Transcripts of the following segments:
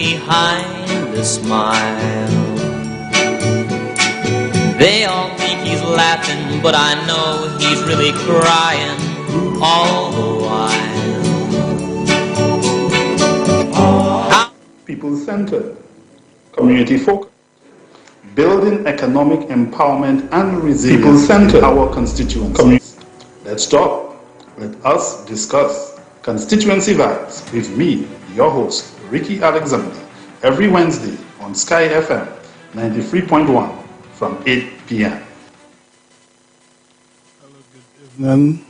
behind the smile. They all think he's laughing, but I know he's really crying all the while. People-centered, community-focused, building economic empowerment and resilience. People-centered, our constituencies. Let's talk. Let us discuss Constituency Vibes with me, your host, Ricky Alexander, every Wednesday on Sky FM 93.1 from 8 p.m. Hello, good evening,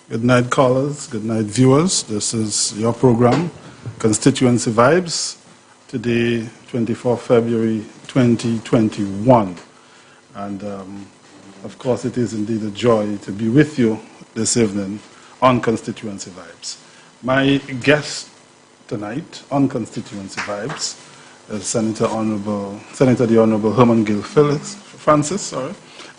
good night callers, good night viewers. This is your program, Constituency Vibes, today, 24 February 2021. And of course, it is indeed a joy to be with you this evening on Constituency Vibes. My guest tonight on Constituency Vibes is Senator the Honorable Herman Gill Francis,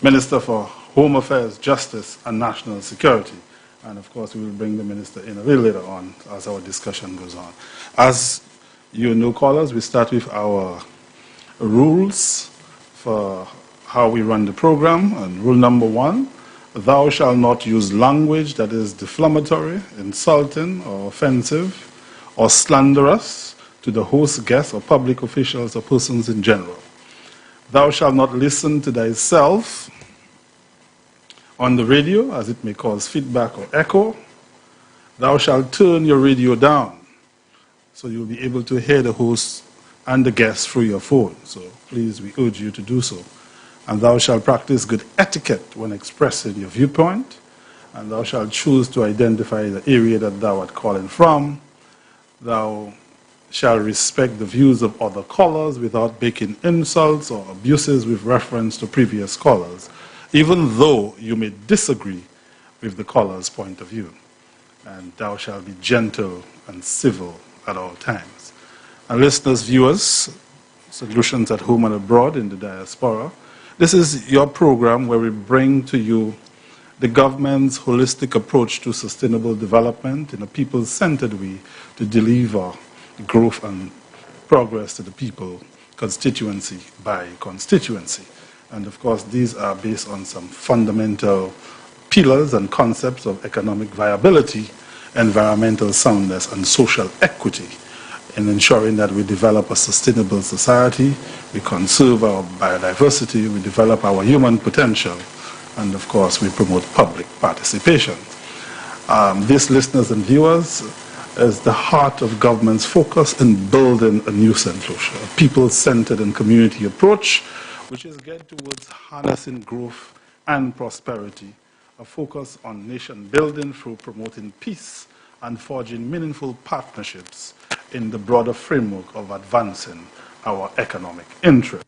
Minister for Home Affairs, Justice and National Security. And of course, we will bring the minister in a little later on as our discussion goes on. As you know, callers, we start with our rules for how we run the program. And rule number 1, thou shalt not use language that is defamatory, insulting, or offensive, or slanderous to the host, guests, or public officials, or persons in general. Thou shalt not listen to thyself on the radio, as it may cause feedback or echo. Thou shalt turn your radio down, so you'll be able to hear the host and the guests through your phone. So please, we urge you to do so. And thou shalt practice good etiquette when expressing your viewpoint. And thou shalt choose to identify the area that thou art calling from. Thou shalt respect the views of other callers without making insults or abuses with reference to previous callers, even though you may disagree with the caller's point of view. And thou shalt be gentle and civil at all times. And listeners, viewers, solutions at home and abroad in the diaspora, this is your program where we bring to you the government's holistic approach to sustainable development in a people-centered way to deliver growth and progress to the people, constituency by constituency. And of course, these are based on some fundamental pillars and concepts of economic viability, environmental soundness, and social equity, in ensuring that we develop a sustainable society, we conserve our biodiversity, we develop our human potential, and of course, we promote public participation. This, listeners and viewers, is the heart of government's focus in building a new St. Lucia, a people-centered and community approach, which is geared towards harnessing growth and prosperity, a focus on nation building through promoting peace and forging meaningful partnerships in the broader framework of advancing our economic interests,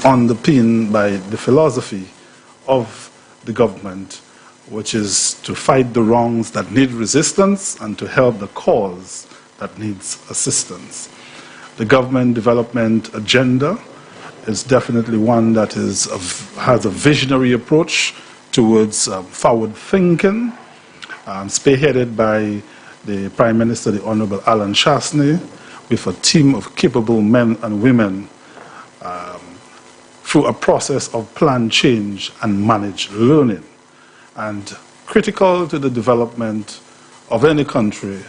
underpinned by the philosophy of the government, which is to fight the wrongs that need resistance and to help the cause that needs assistance. The government development agenda is definitely one that has a visionary approach towards forward thinking, spearheaded by the Prime Minister, the Honorable Alan Shastney, with a team of capable men and women through a process of planned change and managed learning. And critical to the development of any country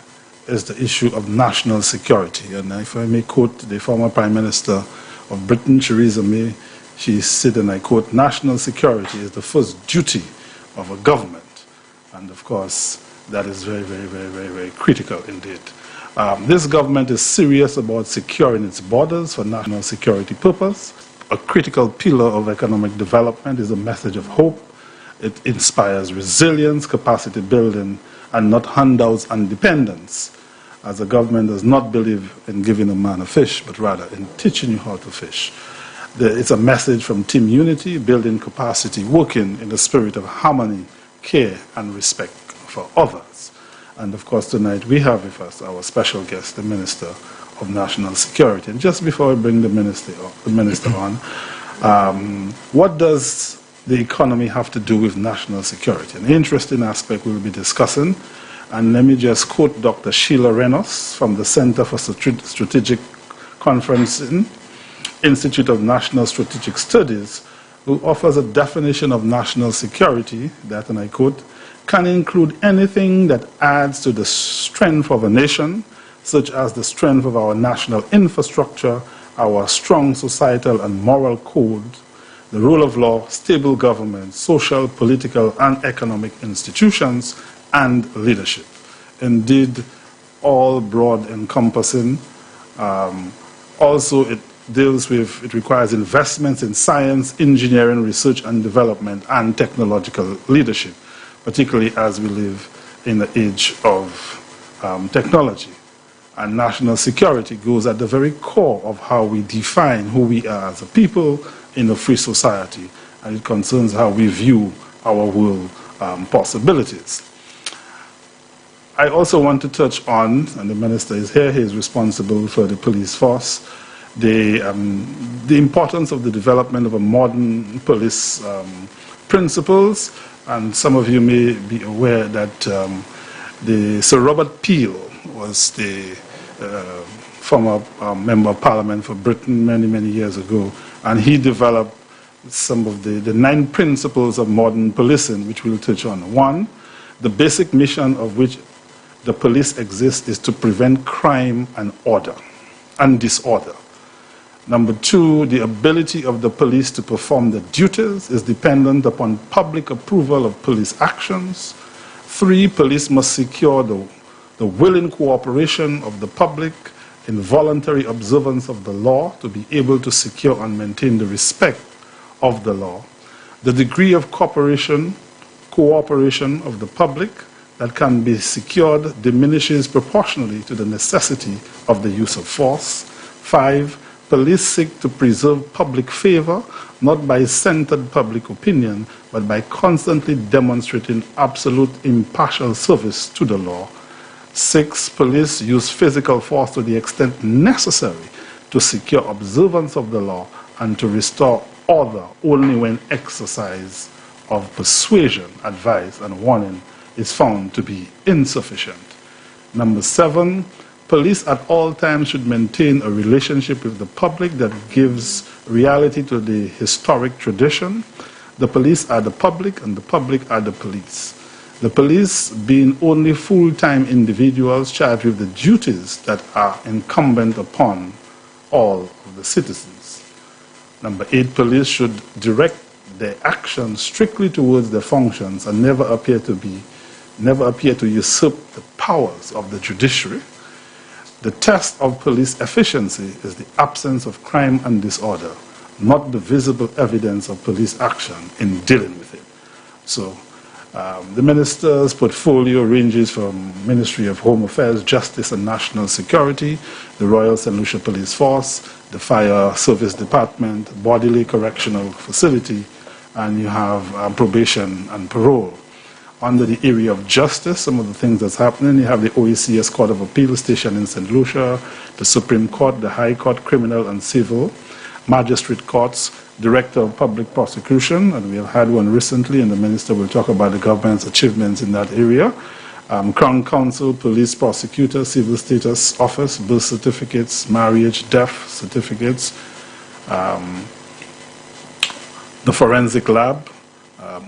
is the issue of national security. And if I may quote the former Prime Minister of Britain, Theresa May, she said, and I quote, "National security is the first duty of a government." And of course, that is very, very, very, very, very critical indeed. This government is serious about securing its borders for national security purpose. A critical pillar of economic development is a message of hope. It inspires resilience, capacity building, and not handouts and dependence, as the government does not believe in giving a man a fish, but rather in teaching you how to fish. It's a message from team unity, building capacity, working in the spirit of harmony, care, and respect for others. And of course, tonight we have with us our special guest, the Minister of National Security. And just before I bring the minister on, what does the economy have to do with national security? An interesting aspect we'll be discussing. And let me just quote Dr. Sheila Renos from the Center for Strategic Conferencing, Institute of National Strategic Studies, who offers a definition of national security that, and I quote, can include anything that adds to the strength of a nation, such as the strength of our national infrastructure, our strong societal and moral code, the rule of law, stable government, social, political, and economic institutions, and leadership. Indeed, all broad encompassing. Also, it requires investments in science, engineering, research and development, and technological leadership, particularly as we live in the age of technology. And national security goes at the very core of how we define who we are as a people in a free society, and it concerns how we view our world possibilities. I also want to touch on, and the minister is here, he is responsible for the police force, the importance of the development of a modern police principles. And some of you may be aware that Sir Robert Peel was the former member of Parliament for Britain many years ago, and he developed some of the 9 principles of modern policing, which we'll touch on. 1, the basic mission of which the police exists is to prevent crime and disorder. Number 2, the ability of the police to perform their duties is dependent upon public approval of police actions. 3, police must secure the willing cooperation of the public in voluntary observance of the law to be able to secure and maintain the respect of the law. The degree of cooperation of the public that can be secured diminishes proportionally to the necessity of the use of force. 5, police seek to preserve public favor, not by centered public opinion, but by constantly demonstrating absolute impartial service to the law. 6, police use physical force to the extent necessary to secure observance of the law and to restore order only when exercise of persuasion, advice, and warning is found to be insufficient. Number 7, police at all times should maintain a relationship with the public that gives reality to the historic tradition. The police are the public and the public are the police. The police being only full-time individuals charged with the duties that are incumbent upon all of the citizens. Number 8, police should direct their actions strictly towards their functions and never appear to usurp the powers of the judiciary. The test of police efficiency is the absence of crime and disorder, not the visible evidence of police action in dealing with it. So the minister's portfolio ranges from Ministry of Home Affairs, Justice and National Security, the Royal St. Lucia Police Force, the Fire Service Department, Bodily Correctional Facility, and you have probation and parole. Under the area of justice, some of the things that's happening, you have the OECS Court of Appeal station in St. Lucia, the Supreme Court, the High Court, Criminal and Civil, Magistrate Courts, Director of Public Prosecution, and we have had one recently, and the Minister will talk about the government's achievements in that area. Crown Counsel, Police Prosecutor, Civil Status Office, birth certificates, marriage, death certificates, the Forensic Lab.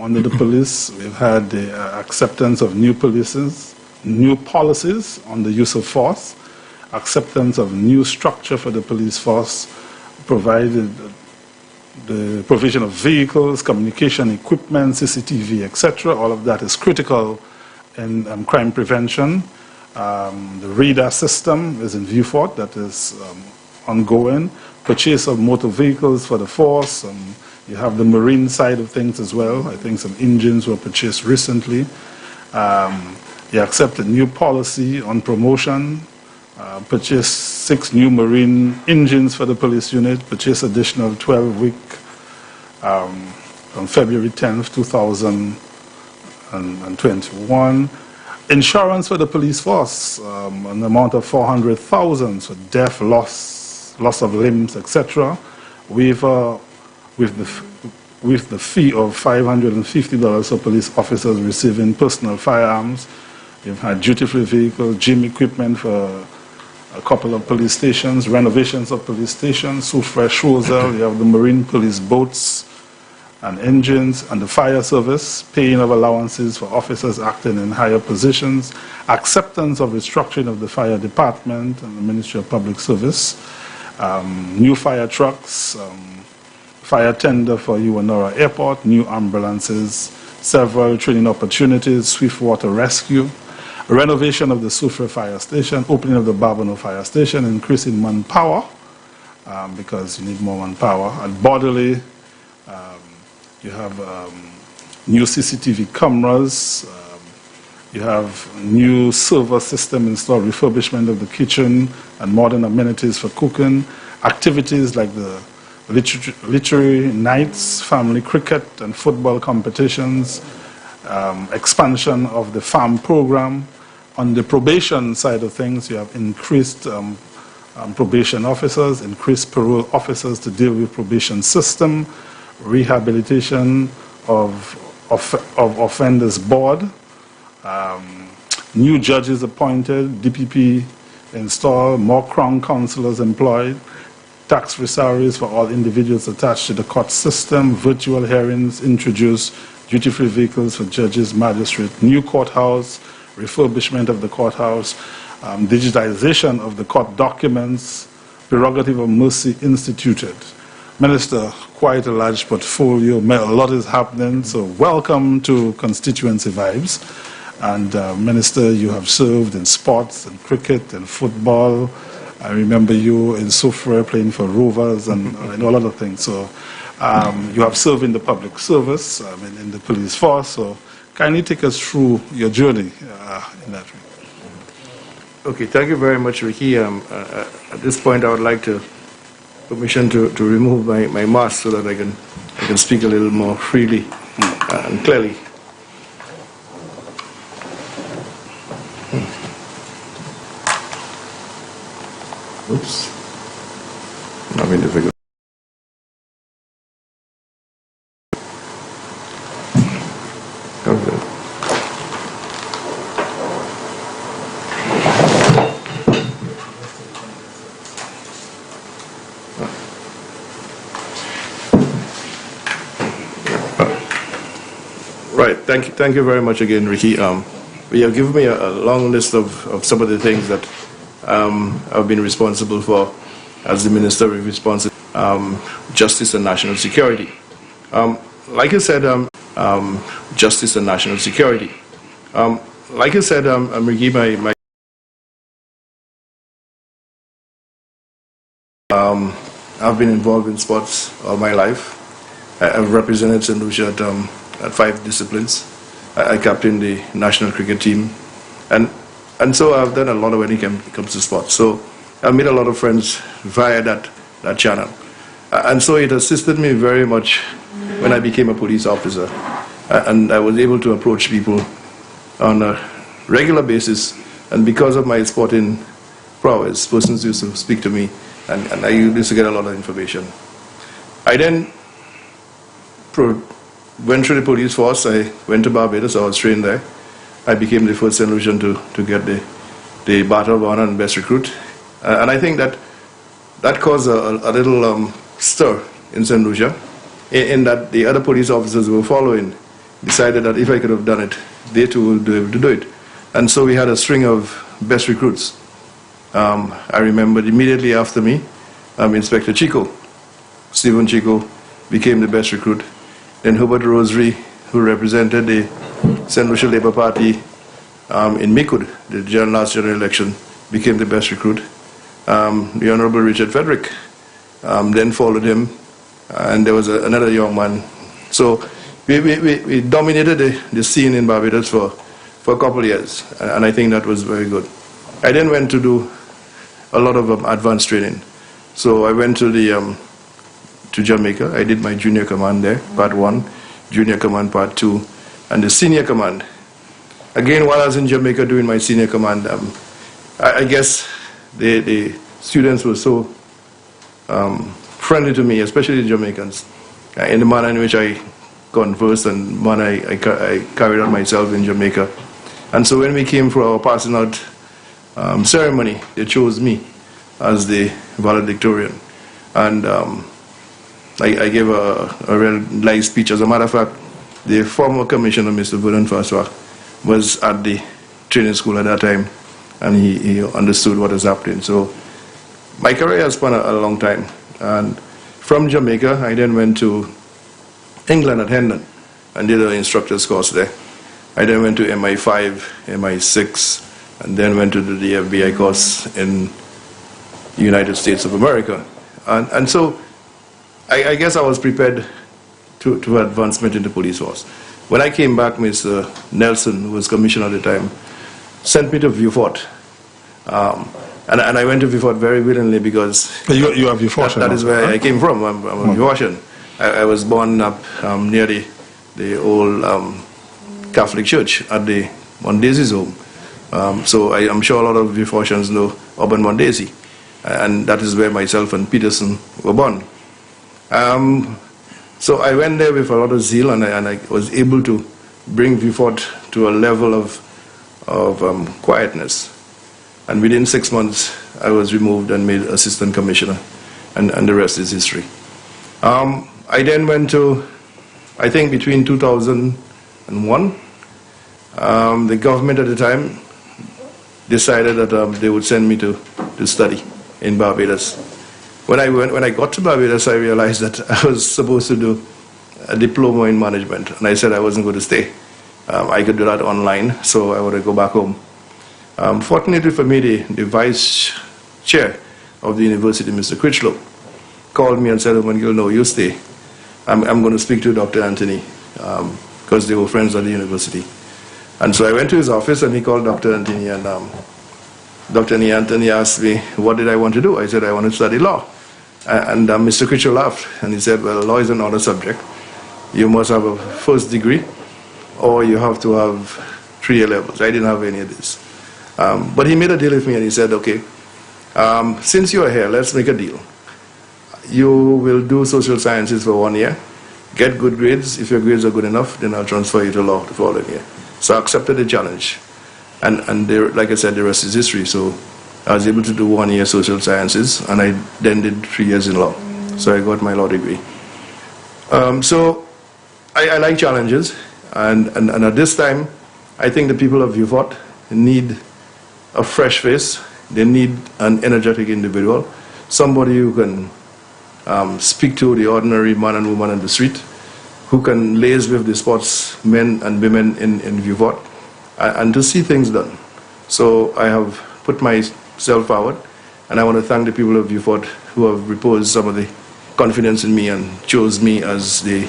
Under the police, we've had the acceptance of new policies on the use of force, acceptance of new structure for the police force, provided the provision of vehicles, communication equipment, CCTV, etc. All of that is critical in crime prevention. The radar system is in view for it, that is ongoing. Purchase of motor vehicles for the force. You have the marine side of things as well. I think some engines were purchased recently. You accept a new policy on promotion. Purchase 6 new marine engines for the police unit. Purchase additional 12-week from February 10th, 2021. Insurance for the police force, an amount of $400,000 for death, loss of limbs, etc. With the fee of $550 for police officers receiving personal firearms, You've had duty-free vehicle, gym equipment for a couple of police stations, renovations of police stations, Soufre Choiseul, you have the marine police boats and engines, and the fire service, paying of allowances for officers acting in higher positions, acceptance of restructuring of the fire department and the Ministry of Public Service, new fire trucks, fire tender for Uwanora Airport, new ambulances, several training opportunities, swift water rescue, renovation of the Soufre fire station, opening of the Barbano fire station, increasing manpower, because you need more manpower. At Bordelais, you have new CCTV cameras, you have new server system installed, refurbishment of the kitchen, and modern amenities for cooking, activities like the literary nights, family cricket and football competitions, expansion of the farm program. On the probation side of things, you have increased probation officers, increased parole officers to deal with probation system, rehabilitation of offenders board, new judges appointed, DPP installed, more crown councillors employed, tax-free salaries for all individuals attached to the court system, virtual hearings introduced, duty-free vehicles for judges, magistrates, new courthouse, refurbishment of the courthouse, digitization of the court documents, prerogative of mercy instituted. Minister, quite a large portfolio, a lot is happening, so welcome to Constituency Vibes. And Minister, you have served in sports and cricket and football. I remember you in Soufre playing for Rovers and a lot of things. So you have served in the public service, in the police force. So kindly take us through your journey in that way. Okay, thank you very much, Ricky. At this point, I would like to permission to remove my mask so that I can speak a little more freely and clearly. Oops. I'm having difficulty. Okay. Right. Thank you very much again, Ricky. You have given me a long list of some of the things that I've been responsible for as the Minister responsible justice and national security. Like I said, justice and national security. Like I said, Ricky, I've been involved in sports all my life. I've represented St. Lucia at 5 disciplines. I captained the national cricket team, and so I've done a lot when it comes to sports. So I've made a lot of friends via that channel, and so it assisted me very much when I became a police officer, and I was able to approach people on a regular basis. And because of my sporting prowess, persons used to speak to me, and I used to get a lot of information. I then went through the police force. I went to Barbados. I was trained there. I became the first St. Lucian to get the Battle of Honor and Best Recruit. And I think that caused a little stir in St. Lucia, in that the other police officers who were following decided that if I could have done it, they too would be able to do it. And so we had a string of best recruits. I remember immediately after me, Inspector Chico, Stephen Chico, became the best recruit. Then Herbert Rosary, who represented the St. Lucia Labour Party in Mikud, the last general election, became the best recruit. The Honorable Richard Frederick then followed him, and there was another young man. So we dominated the scene in Barbados for a couple of years, and I think that was very good. I then went to do a lot of advanced training. So I went to Jamaica. I did my junior command there, part 1, junior command part 2, and the senior command. Again, while I was in Jamaica doing my senior command, I guess the students were so friendly to me, especially the Jamaicans, in the manner in which I conversed and manner I carried on myself in Jamaica. And so when we came for our passing out ceremony, they chose me as the valedictorian. And I gave a real nice speech. As a matter of fact, the former commissioner, Mr. Vernon Faswa, was at the training school at that time, and he understood what was happening. So my career has spanned a long time. And from Jamaica, I then went to England at Hendon and did an instructor's course there. I then went to MI5, MI6, and then went to the FBI course in the United States of America. And so I guess I was prepared to advancement in the police force. When I came back, Mr. Nelson, who was commissioner at the time, sent me to Vieux Fort. And I went to Vieux Fort very willingly because you are Vieux Fort. That is where I came from. I'm a Vieux Fortian. I was born up near the old Catholic church at the Mondesi's home. So I'm sure a lot of Vieux Fortians know Auburn Mondesi. And that is where myself and Peterson were born. So I went there with a lot of zeal, and I was able to bring Vieux Fort to a level of quietness. And within 6 months, I was removed and made assistant commissioner, and the rest is history. I then went to, I think between 2001, the government at the time decided that they would send me to study in Barbados. When I got to Barbados, I realized that I was supposed to do a diploma in management, and I said I wasn't going to stay. I could do that online, so I would go back home. Fortunately for me, the vice chair of the university, Mr. Critchlow, called me and said, "Oh, Mangil, no, you stay. I'm going to speak to Dr. Anthony," because they were friends at the university. And so I went to his office, and he called Dr. Anthony, and Dr. Anthony asked me, what did I want to do? I said, I want to study law. And Mr. Critchlow laughed, and he said, well, law is another subject. You must have a first degree, or you have to have 3 A-levels. I didn't have any of this. But he made a deal with me, and he said, okay, since you are here, let's make a deal. You will do social sciences for 1 year, get good grades. If your grades are good enough, then I'll transfer you to law the following year. So I accepted the challenge. And there, like I said, the rest is history. So I was able to do 1 year social sciences, and I then did 3 years in law. So I got my law degree. So I like challenges, and at this time, I think the people of Vieux Fort need a fresh face. They need an energetic individual, somebody who can speak to the ordinary man and woman on the street, who can liaise with the sportsmen and women in Vieux Fort, and to see things done. So I have put myself forward, and I want to thank the people of Vieux Fort who have reposed some of the confidence in me and chose me as the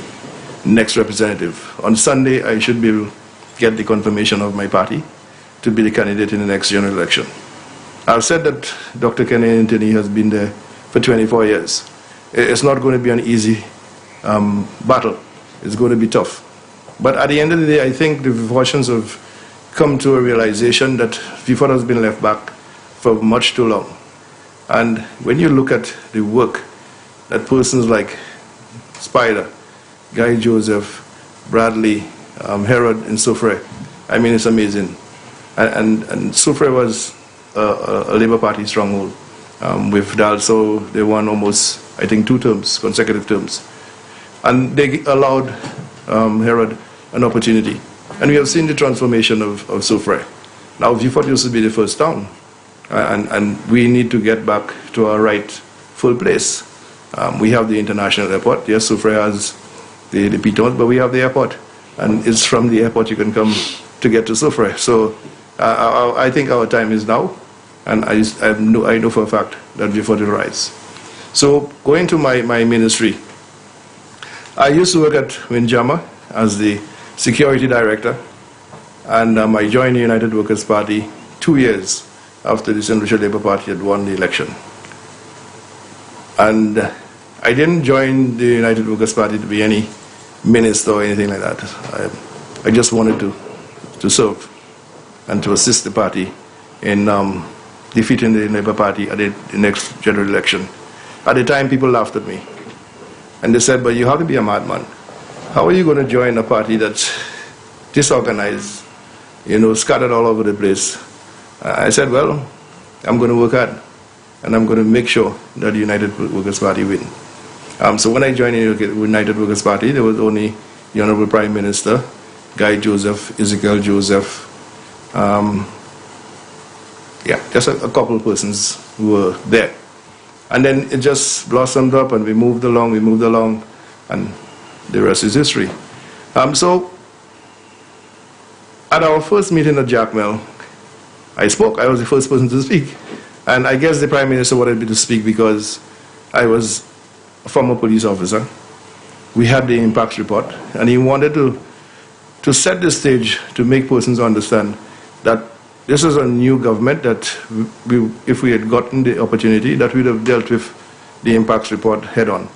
next representative. On Sunday, I should be able to get the confirmation of my party to be the candidate in the next general election. I've said that Dr. Kenny Anthony has been there for 24 years. It's not going to be an easy battle. It's going to be tough. But at the end of the day, I think the Vieux Fortians have come to a realization that Vieux Fort has been left back for much too long. And when you look at the work that persons like Spider, Guy Joseph, Bradley, Herod, and Soufre, I mean, it's amazing. And Soufre was a Labour Party stronghold. With Dalso, they won almost, I think, 2 terms, consecutive terms. And they allowed Herod an opportunity. And we have seen the transformation of Soufre. Now, Vieux Fort used to be the first town. And we need to get back to our rightful place. We have the international airport. Yes, Soufre has the pitons, but we have the airport. And it's from the airport you can come to get to Soufre. So I think our time is now. And I know for a fact that Vieux Fort will rise. So going to my ministry, I used to work at Windjammer as the security director, and I joined the United Workers' Party 2 years after the Central Labour Party had won the election. And I didn't join the United Workers' Party to be any minister or anything like that. I just wanted to serve and to assist the party in defeating the Labour Party at the next general election. At the time, people laughed at me. And they said, but you have to be a madman. How are you going to join a party that's disorganized scattered all over the place. I said, well, I'm going to work hard, and I'm going to make sure that the United Workers' Party win. So when I joined the United Workers' Party, there was only the Honorable Prime Minister, Guy Joseph, Ezekiel Joseph, just a couple of persons who were there. And then it just blossomed up, and we moved along, and the rest is history. So at our first meeting at Jackmel, I spoke. I was the first person to speak. And I guess the Prime Minister wanted me to speak because I was a former police officer. We had the impacts report, and he wanted to set the stage to make persons understand that this is a new government, that if we had gotten the opportunity, that we would have dealt with the impacts report head on,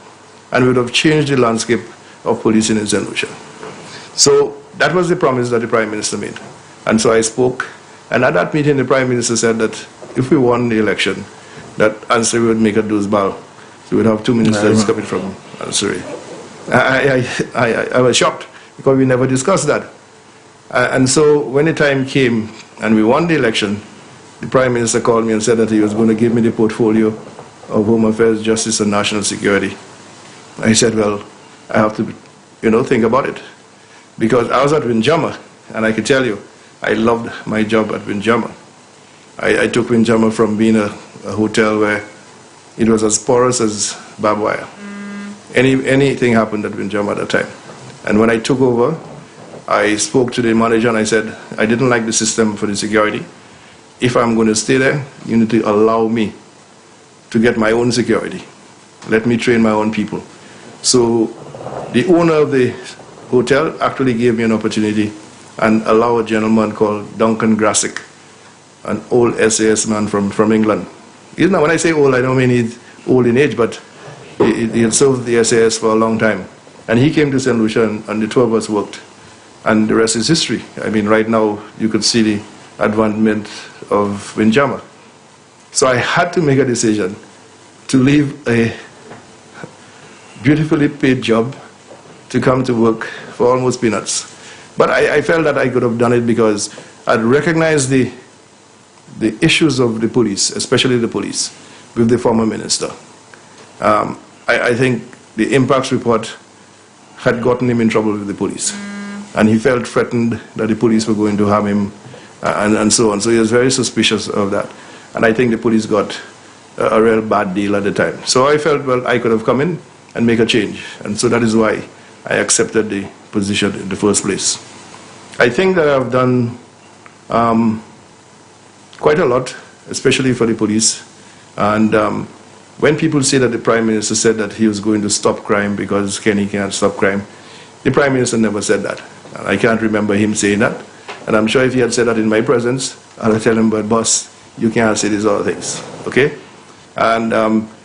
and we would have changed the landscape of policing in St. Lucia. So that was the promise that the Prime Minister made. And so I spoke, and at that meeting the Prime Minister said that if we won the election, that Ansari would make a Dozbal. So we would have 2 ministers coming from Ansari. I was shocked, because we never discussed that. And so when the time came and we won the election, the Prime Minister called me and said that he was going to give me the portfolio of Home Affairs, Justice and National Security. I said, well, I have to, think about it. Because I was at Windjammer, and I can tell you, I loved my job at Windjammer. I took Windjammer from being a hotel where it was as porous as barbed wire. Anything happened at Windjammer at that time. And when I took over, I spoke to the manager and I said, I didn't like the system for the security. If I'm going to stay there, you need to allow me to get my own security. Let me train my own people. So the owner of the hotel actually gave me an opportunity and allowed a gentleman called Duncan Grassick, an old SAS man from England. When I say old, I don't mean he's old in age, but he had served the SAS for a long time. And he came to St. Lucia, and the two of us worked. And the rest is history. I mean, right now, you could see the advancement of Windjammer. So I had to make a decision to leave a beautifully paid job to come to work for almost peanuts. But I felt that I could have done it because I'd recognized the issues of the police, especially the police, with the former minister. I think the impacts report had gotten him in trouble with the police. And he felt threatened that the police were going to harm him, and so on. So he was very suspicious of that. And I think the police got a real bad deal at the time. So I felt, well, I could have come in and make a change. And so that is why I accepted the position in the first place. I think that I've done quite a lot, especially for the police. And when people say that the Prime Minister said that he was going to stop crime because Kenny can't stop crime, the Prime Minister never said that. And I can't remember him saying that. And I'm sure if he had said that in my presence, I would tell him, but boss, you can't say these other things, okay? And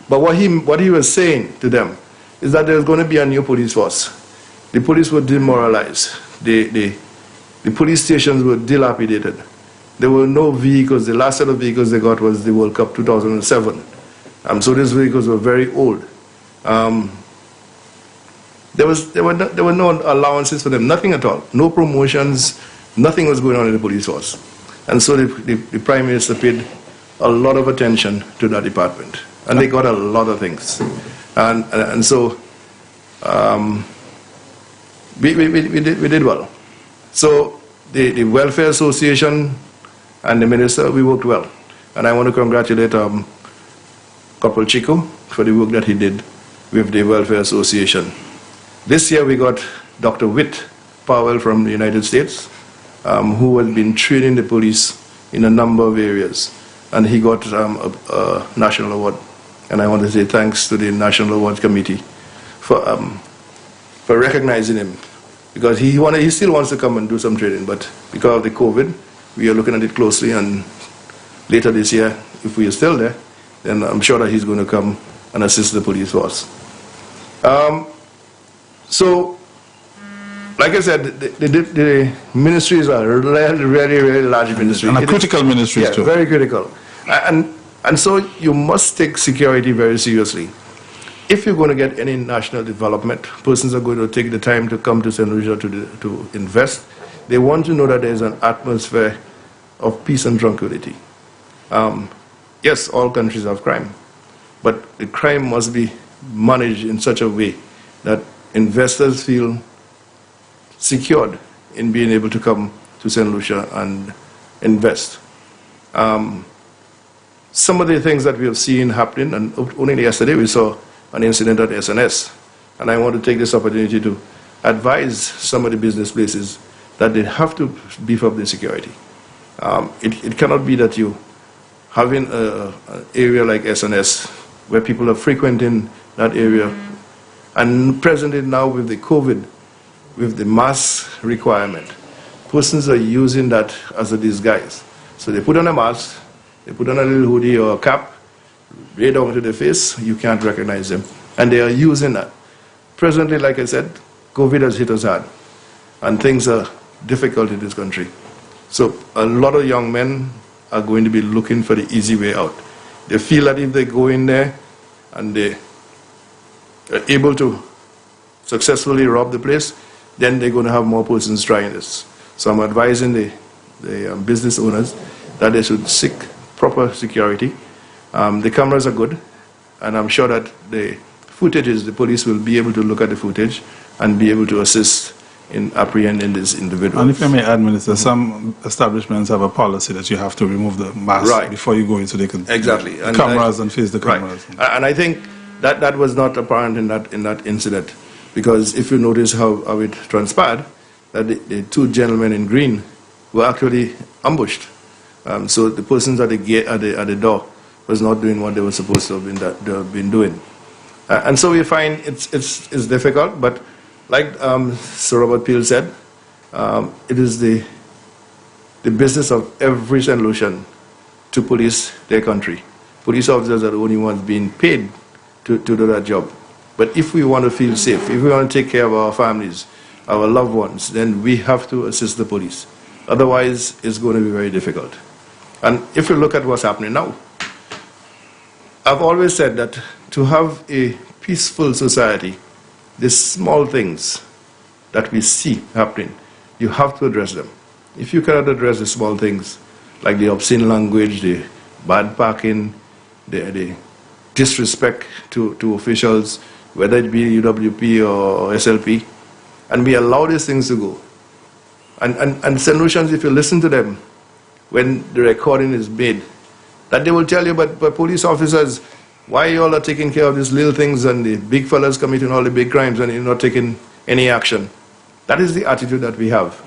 but what he was saying to them is that there's going to be a new police force. The police were demoralized. The police stations were dilapidated. There were no vehicles. The last set of vehicles they got was the World Cup 2007. So these vehicles were very old. There were no allowances for them, nothing at all. No promotions, nothing was going on in the police force. And so the Prime Minister paid a lot of attention to that department. And they got a lot of things. And so we did well. So the Welfare Association and the Minister, we worked well. And I want to congratulate Corporal Chico for the work that he did with the Welfare Association. This year we got Dr. Witt Powell from the United States, who had been training the police in a number of areas. And he got a national award. And I want to say thanks to the National Awards Committee for recognizing him. Because he still wants to come and do some training, but because of the COVID, we are looking at it closely, and later this year, if we are still there, then I'm sure that he's going to come and assist the police force. So, like I said, the ministries are really, really large ministry. And a critical ministry too. Very critical. And so you must take security very seriously. If you're going to get any national development, persons are going to take the time to come to St. Lucia to invest. They want to know that there's an atmosphere of peace and tranquility. Yes, all countries have crime, but the crime must be managed in such a way that investors feel secured in being able to come to St. Lucia and invest. Some of the things that we have seen happening, and only yesterday we saw an incident at SNS, and I want to take this opportunity to advise some of the business places that they have to beef up their security. It cannot be that you having an area like SNS where people are frequenting that area, and presently now with the COVID, with the mask requirement, persons are using that as a disguise. So they put on a mask, they put on a little hoodie or a cap, way down to the face, you can't recognize them. And they are using that. Presently, like I said, COVID has hit us hard, and things are difficult in this country. So a lot of young men are going to be looking for the easy way out. They feel that if they go in there and they are able to successfully rob the place, then they're going to have more persons trying this. So I'm advising the business owners that they should seek proper security. The cameras are good, and I'm sure that the footages, the police will be able to look at the footage and be able to assist in apprehending this individual. And if I may add, Minister, some establishments have a policy that you have to remove the mask before you go in so they can exactly the cameras and face the cameras. Right. And I think that was not apparent in that incident, because if you notice how it transpired, that the two gentlemen in green were actually ambushed. So the persons at the gate at the door was not doing what they were supposed to have been doing. And so we find it's difficult, but like Sir Robert Peel said, it is the business of every St. Lucian to police their country. Police officers are the only ones being paid to do that job. But if we want to feel safe, if we want to take care of our families, our loved ones, then we have to assist the police. Otherwise, it's going to be very difficult. And if you look at what's happening now, I've always said that to have a peaceful society, the small things that we see happening, you have to address them. If you cannot address the small things, like the obscene language, the bad parking, the disrespect to officials, whether it be UWP or SLP, and we allow these things to go. And St. Lucians, if you listen to them, when the recording is made, that they will tell you, but police officers, why you all are taking care of these little things and the big fellas committing all the big crimes and you're not taking any action? That is the attitude that we have.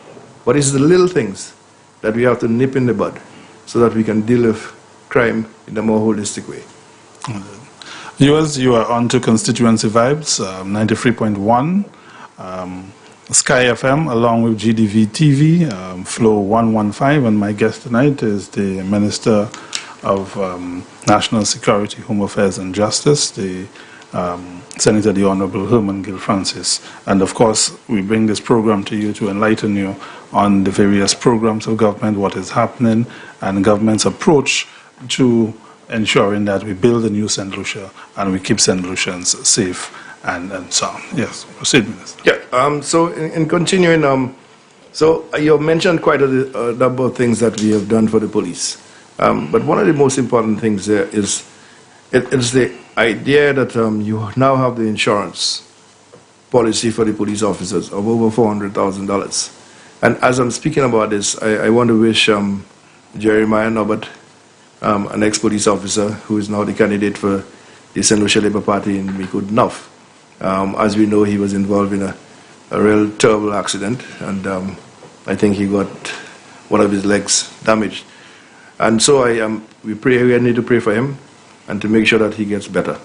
But it's the little things that we have to nip in the bud so that we can deal with crime in a more holistic way. Viewers, you are on to Constituency Vibes, 93.1, Sky FM, along with GDV TV, Flow 115, and my guest tonight is the Minister of National Security, Home Affairs and Justice, the Senator the Honorable Herman Gill Francis. And of course, we bring this program to you to enlighten you on the various programs of government, what is happening, and government's approach to ensuring that we build a new St. Lucia and we keep St. Lucians safe and so on. Yes, proceed, Minister. Yeah, so in continuing, so you mentioned quite a number of things that we have done for the police. But one of the most important things there is the idea that you now have the insurance policy for the police officers of over $400,000. And as I'm speaking about this, I want to wish Jeremiah Norbert, an ex-police officer who is now the candidate for the St. Lucia Labour Party in Mikud North. As we know, he was involved in a real terrible accident, and I think he got one of his legs damaged. And so we need to pray for him and to make sure that he gets better.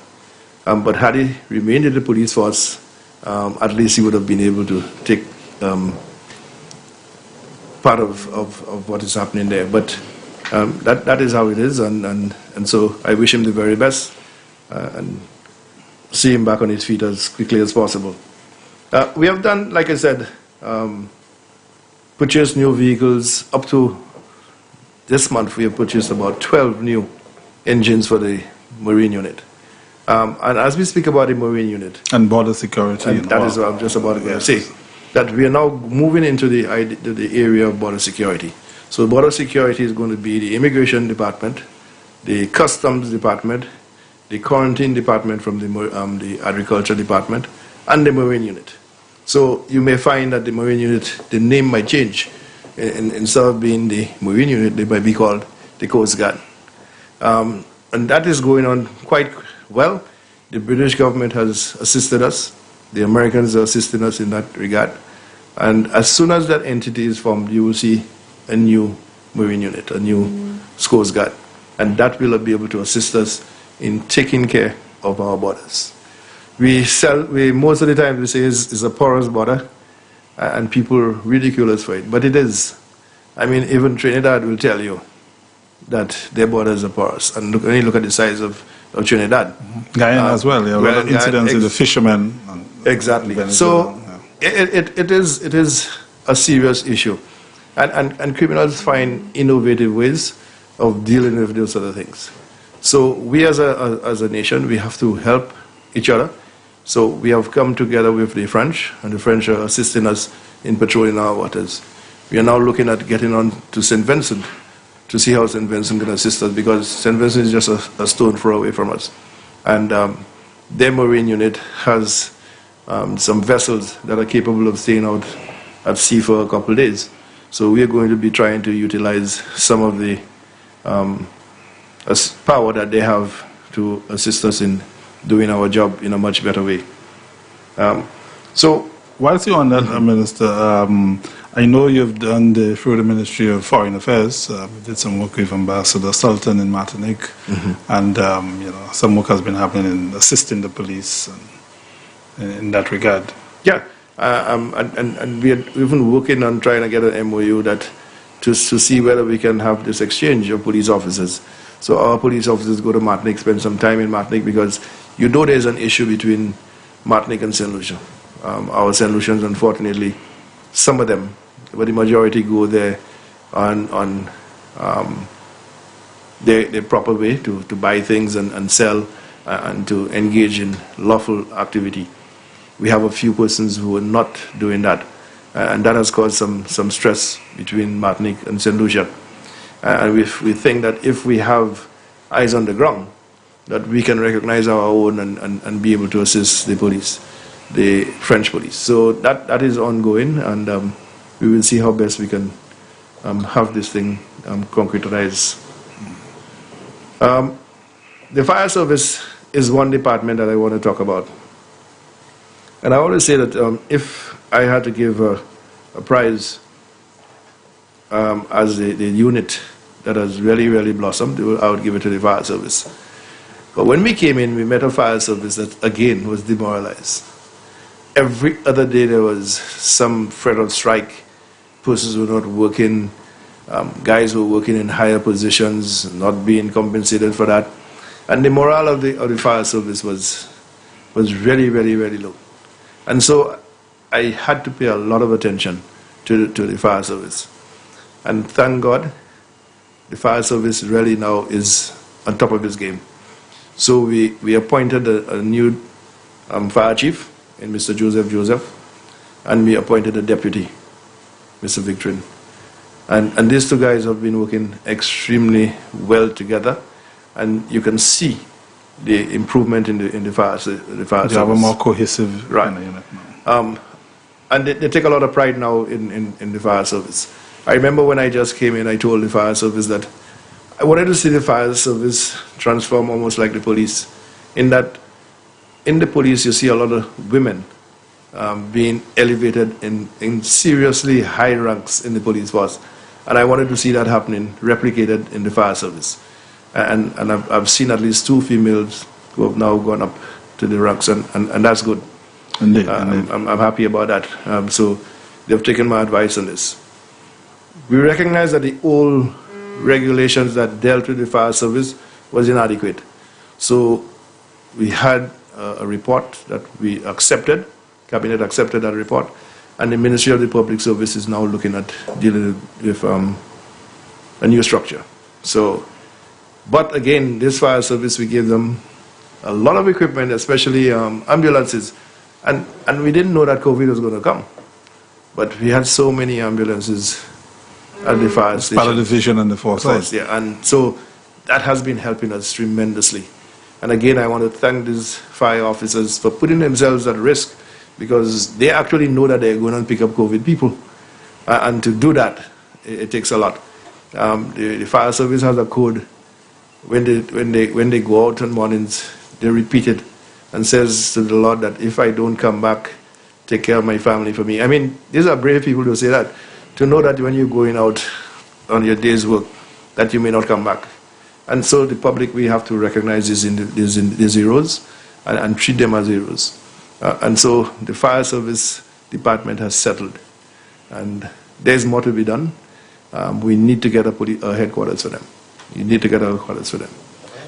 But had he remained in the police force, at least he would have been able to take part of what is happening there. But that is how it is, and so I wish him the very best and see him back on his feet as quickly as possible. We have done, like I said, purchased new vehicles. Up to this month, we have purchased about 12 new engines for the Marine unit. And as we speak about the Marine unit... And border security. And that is what I'm just about to say. that we are now moving into the area of border security. So border security is going to be the immigration department, the customs department, the quarantine department from the agriculture department, and the marine unit. So you may find that the marine unit, the name might change. Instead of being the marine unit, they might be called the Coast Guard. And that is going on quite well. The British government has assisted us. The Americans are assisting us in that regard. And as soon as that entity is formed, you will see a new marine unit, a new Coast Guard. And that will be able to assist us in taking care of our borders. Most of the time we say it's a porous border, and people ridicule us for it. But it is. I mean, even Trinidad will tell you that their borders are porous. And when you look at the size of Trinidad. Guyana as well. There are a lot of incidents with the fishermen. Exactly. So it is a serious issue. And criminals find innovative ways of dealing with those other things. So we as a nation, we have to help each other. So we have come together with the French, and the French are assisting us in patrolling our waters. We are now looking at getting on to St. Vincent to see how St. Vincent can assist us, because St. Vincent is just a stone throw away from us. And their marine unit has some vessels that are capable of staying out at sea for a couple of days. So we are going to be trying to utilize some of the power that they have to assist us in doing our job in a much better way. So, whilst you're on that, Minister, I know you've done through the Ministry of Foreign Affairs. You did some work with Ambassador Sultan in Martinique, and some work has been happening in assisting the police in that regard. Yeah, and we've been working on trying to get an MOU to see whether we can have this exchange of police officers. So our police officers go to Martinique, spend some time in Martinique, because there's an issue between Martinique and St. Lucia. Our St. Lucians, unfortunately, some of them, but the majority go there on the proper way to buy things and sell and to engage in lawful activity. We have a few persons who are not doing that, and that has caused some stress between Martinique and St. Lucia. And we think that if we have eyes on the ground, that we can recognize our own and be able to assist the police, the French police. So that is ongoing, and we will see how best we can have this thing concretized. The fire service is one department that I want to talk about. And I always say that if I had to give a prize as the unit that has really, really blossomed, I would give it to the fire service. But when we came in, we met a fire service that, again, was demoralized. Every other day there was some threat of strike. Persons were not working. Guys were working in higher positions, not being compensated for that. And the morale of the fire service was really, really, really low. And so I had to pay a lot of attention to the fire service. And thank God, the fire service really now is on top of its game. So we appointed a new fire chief in Mr. Joseph, and we appointed a deputy, Mr. Victorin. And these two guys have been working extremely well together, and you can see the improvement in the fire service. They have a more cohesive right. Unit now. And they take a lot of pride now in the fire service. I remember when I just came in, I told the fire service that I wanted to see the fire service transform almost like the police, in that in the police you see a lot of women being elevated in seriously high ranks in the police force. And I wanted to see that happening, replicated in the fire service. And I've seen at least 2 females who have now gone up to the ranks, and that's good. Indeed, I'm happy about that. So they've taken my advice on this. We recognize that the old regulations that dealt with the fire service was inadequate. So we had a report that we accepted, Cabinet accepted that report, and the Ministry of the Public Service is now looking at dealing with a new structure. So, but again, this fire service, we gave them a lot of equipment, especially ambulances, and we didn't know that COVID was going to come. but we had so many ambulances at the fire station. Part of the vision and the foresight. Yeah, and so that has been helping us tremendously. And again, I want to thank these fire officers for putting themselves at risk, because they actually know that they're going to pick up COVID people. And to do that, it takes a lot. The fire service has a code. When they go out on mornings, they repeat it and says to the Lord that if I don't come back, take care of my family for me. I mean, these are brave people to say that, to know that when you're going out on your day's work, that you may not come back. And so the public, we have to recognize these heroes and treat them as heroes. And so the fire service department has settled. And there's more to be done. We need to get a headquarters for them. You need to get a headquarters for them.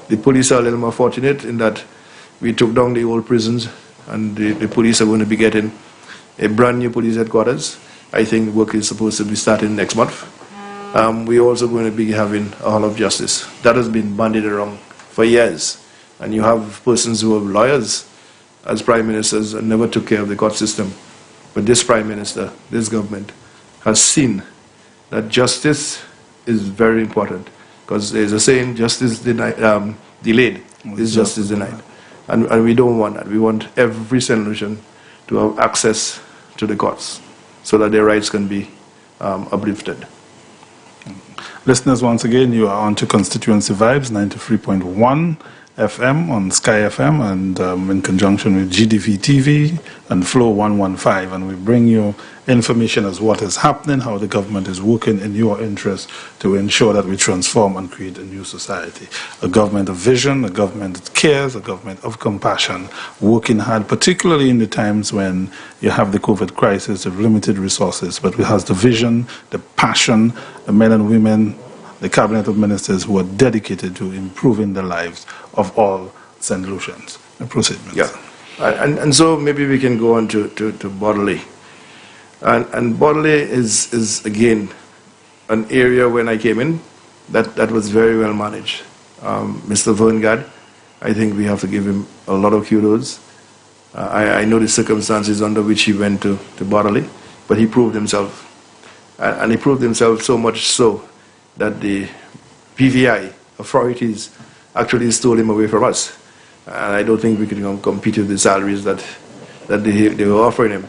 The police are a little more fortunate in that we took down the old prisons, and the police are going to be getting a brand new police headquarters. I think work is supposed to be starting next month. We're also going to be having a Hall of Justice. That has been bandied around for years. And you have persons who are lawyers as prime ministers and never took care of the court system. But this prime minister, this government, has seen that justice is very important. Because there's a saying, justice delayed is justice denied. And we don't want that. We want every St. Lucian to have access to the courts so that their rights can be uplifted. Listeners, once again, you are on to Constituency Vibes 93.1 FM on Sky FM, and in conjunction with GDV TV and Flow 115, and we bring you information as what is happening, how the government is working in your interest to ensure that we transform and create a new society. A government of vision, a government that cares, a government of compassion, working hard, particularly in the times when you have the COVID crisis of limited resources, but it has the vision, the passion, the men and women, the cabinet of ministers who are dedicated to improving the lives of all St. Lucians. Proceed, Minister. Yeah, and so maybe we can go on to Bodley. And Bodley is again an area when I came in that was very well managed. Mr. Verngard, I think we have to give him a lot of kudos. I know the circumstances under which he went to Bodley, but he proved himself. And he proved himself so much so that the PVI authorities actually stole him away from us. And I don't think we can compete with the salaries that they were offering him.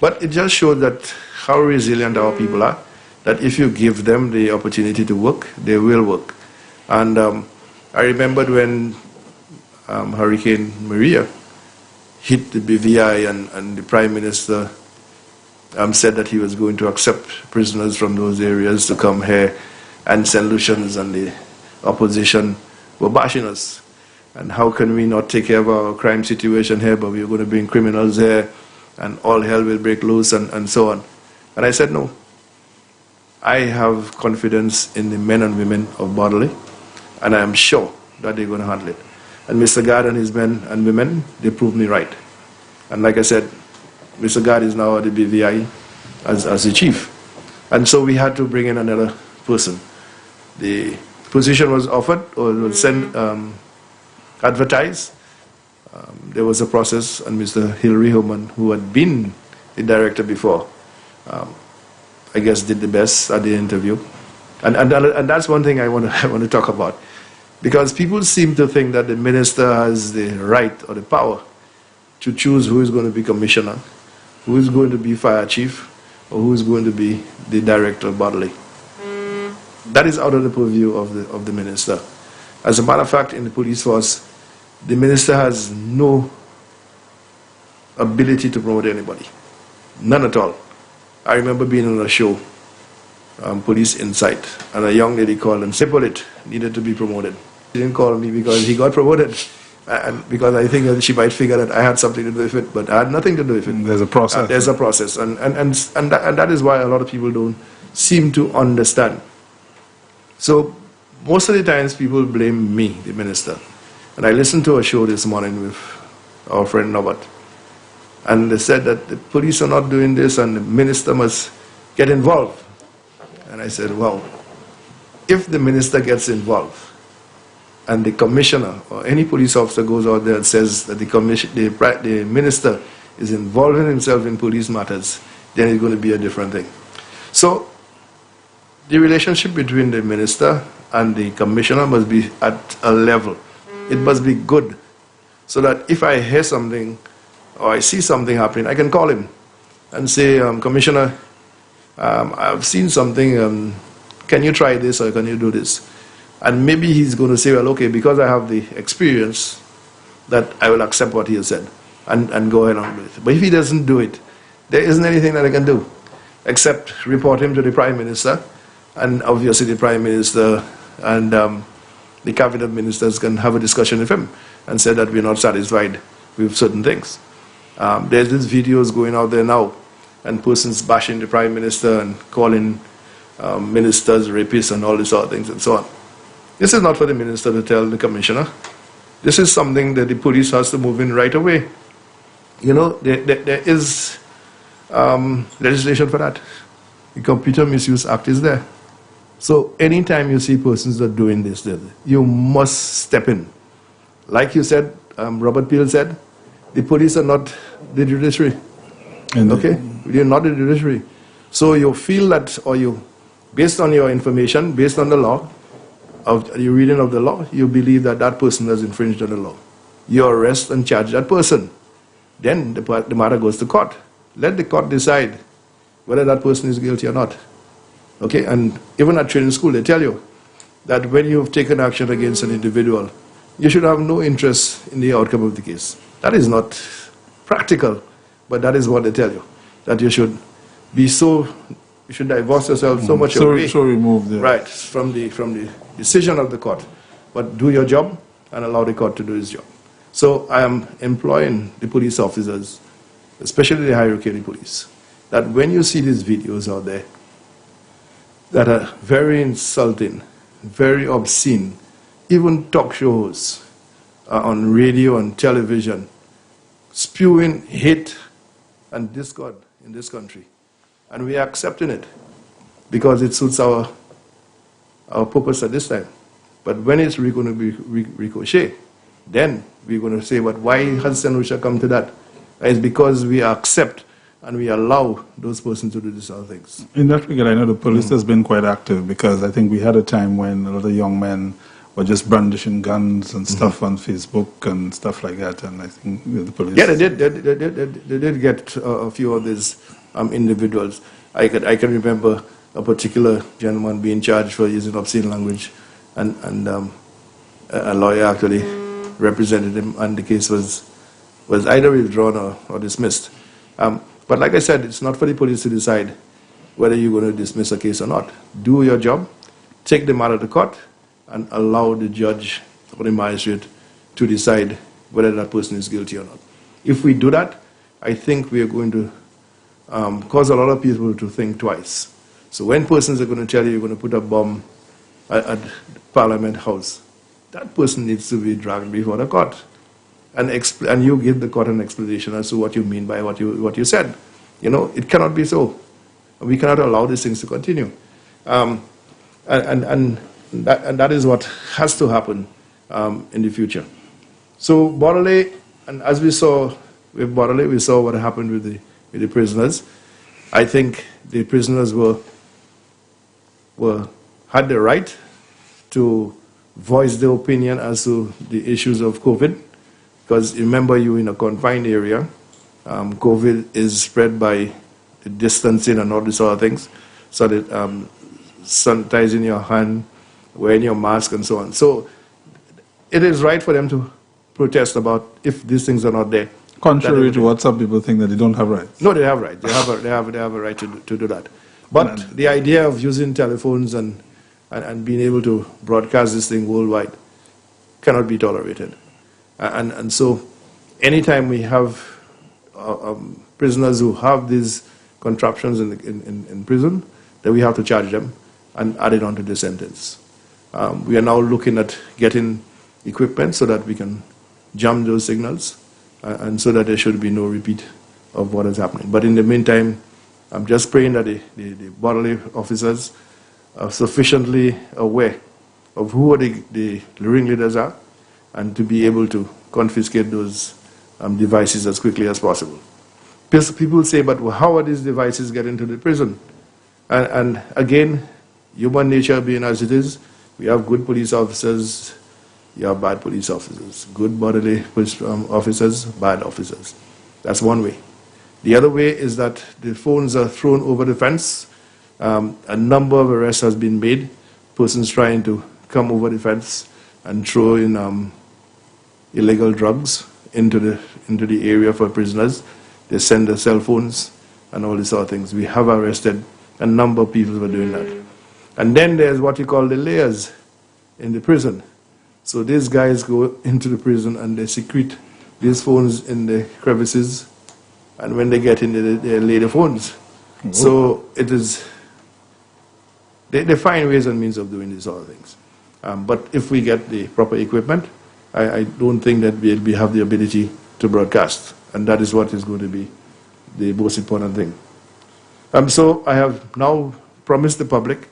But it just showed that how resilient our people are, that if you give them the opportunity to work, they will work. And I remembered when Hurricane Maria hit the BVI and the Prime Minister said that he was going to accept prisoners from those areas to come here, and St. Lucians and the opposition were bashing us. And how can we not take care of our crime situation here, but we're going to bring criminals here, and all hell will break loose, and so on. And I said, no. I have confidence in the men and women of Bodley, and I am sure that they're going to handle it. And Mr. Gard and his men and women, they proved me right. And like I said, Mr. Gard is now at the BVI as the chief. And so we had to bring in another person. The position was offered or was advertised. There was a process, and Mr. Hilary Homan, who had been the director before, I guess did the best at the interview. And that's one thing I want to talk about. Because people seem to think that the minister has the right or the power to choose who is going to be commissioner, who is going to be fire chief, or who is going to be the director of Bodley. That is out of the purview of the minister. As a matter of fact, in the police force, the minister has no ability to promote anybody. None at all. I remember being on a show, Police Insight, and a young lady called and said, Bullet needed to be promoted. She didn't call me because he got promoted. And because I think that she might figure that I had something to do with it, but I had nothing to do with it. There's a process. There's a process. And that is why a lot of people don't seem to understand. So most of the times people blame me, the minister. And I listened to a show this morning with our friend Norbert. And they said that the police are not doing this and the minister must get involved. And I said, well, if the minister gets involved and the commissioner or any police officer goes out there and says that the minister is involving himself in police matters, then it's going to be a different thing. So the relationship between the minister and the commissioner must be at a level. It must be good, so that if I hear something or I see something happening, I can call him and say, Commissioner, I've seen something, can you try this or can you do this? And maybe he's going to say, well, okay, because I have the experience, that I will accept what he has said and go along with it. But if he doesn't do it, there isn't anything that I can do except report him to the Prime Minister, and obviously the Prime Minister and the cabinet ministers can have a discussion with him and say that we're not satisfied with certain things. There's these videos going out there now, and persons bashing the Prime Minister and calling ministers rapists and all these sort of things and so on. This is not for the minister to tell the commissioner. This is something that the police has to move in right away. You know, there is legislation for that. The Computer Misuse Act is there. So anytime you see persons that are doing this, you must step in. Like you said, Robert Peel said, the police are not the judiciary. Okay? They're not the judiciary. So you feel that, or you, based on your information, based on the law, of your reading of the law, you believe that that person has infringed on the law. You arrest and charge that person. Then the matter goes to court. Let the court decide whether that person is guilty or not. Okay, and even at training school, they tell you that when you have taken action against an individual, you should have no interest in the outcome of the case. That is not practical, but that is what they tell you. That you should be so, you should divorce yourself so much away. So remove the... Right, from the decision of the court. But do your job and allow the court to do its job. So I am employing the police officers, especially the hierarchy police, that when you see these videos out there that are very insulting, very obscene, even talk shows on radio and television, spewing hate and discord in this country, and we are accepting it because it suits our purpose at this time. But when it's going to be ricochet, then we're going to say, but why has St. Lucia come to that? It's because we accept and we allow those persons to do these other things. In that regard, I know the police has been quite active, because I think we had a time when a lot of young men were just brandishing guns and stuff on Facebook and stuff like that, and I think the police... Yeah, they did get a few of these individuals. I can remember a particular gentleman being charged for using obscene language, and a lawyer actually represented him, and the case was either withdrawn or dismissed. But like I said, it's not for the police to decide whether you're going to dismiss a case or not. Do your job, take the matter to court, and allow the judge or the magistrate to decide whether that person is guilty or not. If we do that, I think we are going to cause a lot of people to think twice. So when persons are going to tell you you're going to put a bomb at Parliament House, that person needs to be dragged before the court. And you give the court an explanation as to what you mean by what you said. You know, it cannot be so. We cannot allow these things to continue. And that is what has to happen in the future. So Bordelais, and as we saw with Bordelais, we saw what happened with the prisoners. I think the prisoners had the right to voice their opinion as to the issues of COVID. Because remember, you're in a confined area. COVID is spread by the distancing and all these other things. So that sanitizing your hand, wearing your mask, and so on. So it is right for them to protest about if these things are not there. Contrary to what some people think, that they don't have rights. No, they have rights. They have a right to do that. But the idea of using telephones and being able to broadcast this thing worldwide cannot be tolerated. And so anytime we have prisoners who have these contraptions in prison, then we have to charge them and add it onto the sentence. We are now looking at getting equipment so that we can jam those signals, and so that there should be no repeat of what is happening. But in the meantime, I'm just praying that the bodily officers are sufficiently aware of who the ringleaders are, and to be able to confiscate those devices as quickly as possible. People say, but how are these devices getting to the prison? And again, human nature being as it is, we have good police officers, you have bad police officers. Good bodily police officers, bad officers. That's one way. The other way is that the phones are thrown over the fence. A number of arrests has been made. Persons trying to come over the fence and throw in illegal drugs into the area for prisoners. They send their cell phones and all these sort of things. We have arrested a number of people for doing that. And then there's what you call the layers in the prison. So these guys go into the prison and they secrete these phones in the crevices, and when they get in, they lay the phones. Mm-hmm. So it is, they find ways and means of doing these sort of things. But if we get the proper equipment, I don't think that we have the ability to broadcast, and that is what is going to be the most important thing. So I have now promised the public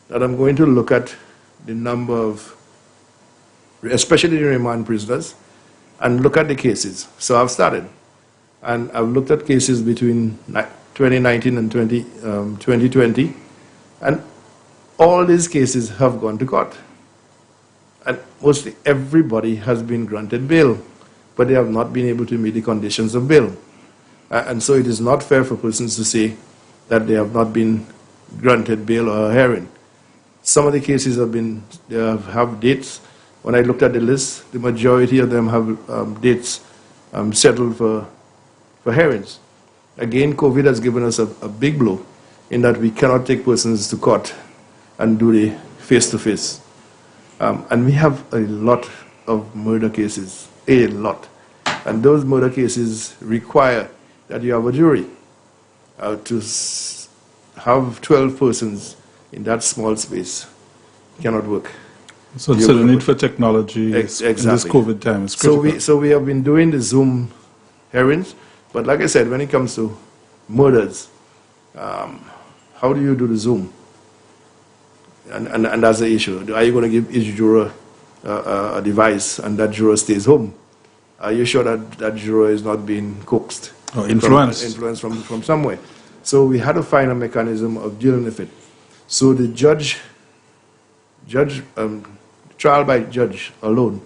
that I'm going to look at the number of, especially the remand prisoners, and look at the cases. So I've started, and I've looked at cases between 2019 and 2020, and all these cases have gone to court. And mostly everybody has been granted bail, but they have not been able to meet the conditions of bail. And so it is not fair for persons to say that they have not been granted bail or a hearing. Some of the cases have dates. When I looked at the list, the majority of them have dates settled for hearings. Again, COVID has given us a big blow in that we cannot take persons to court and do the face-to-face. And we have a lot of murder cases, a lot. And those murder cases require that you have a jury. To have 12 persons in that small space cannot work. So the need for technology exactly. in this COVID time is critical. So we have been doing the Zoom hearings, but like I said, when it comes to murders, how do you do the Zoom? And that's the issue. Are you going to give each juror a device and that juror stays home? Are you sure that that juror is not being coaxed? Or influenced. Influenced from somewhere. So we had to find a mechanism of dealing with it. So the trial by judge alone,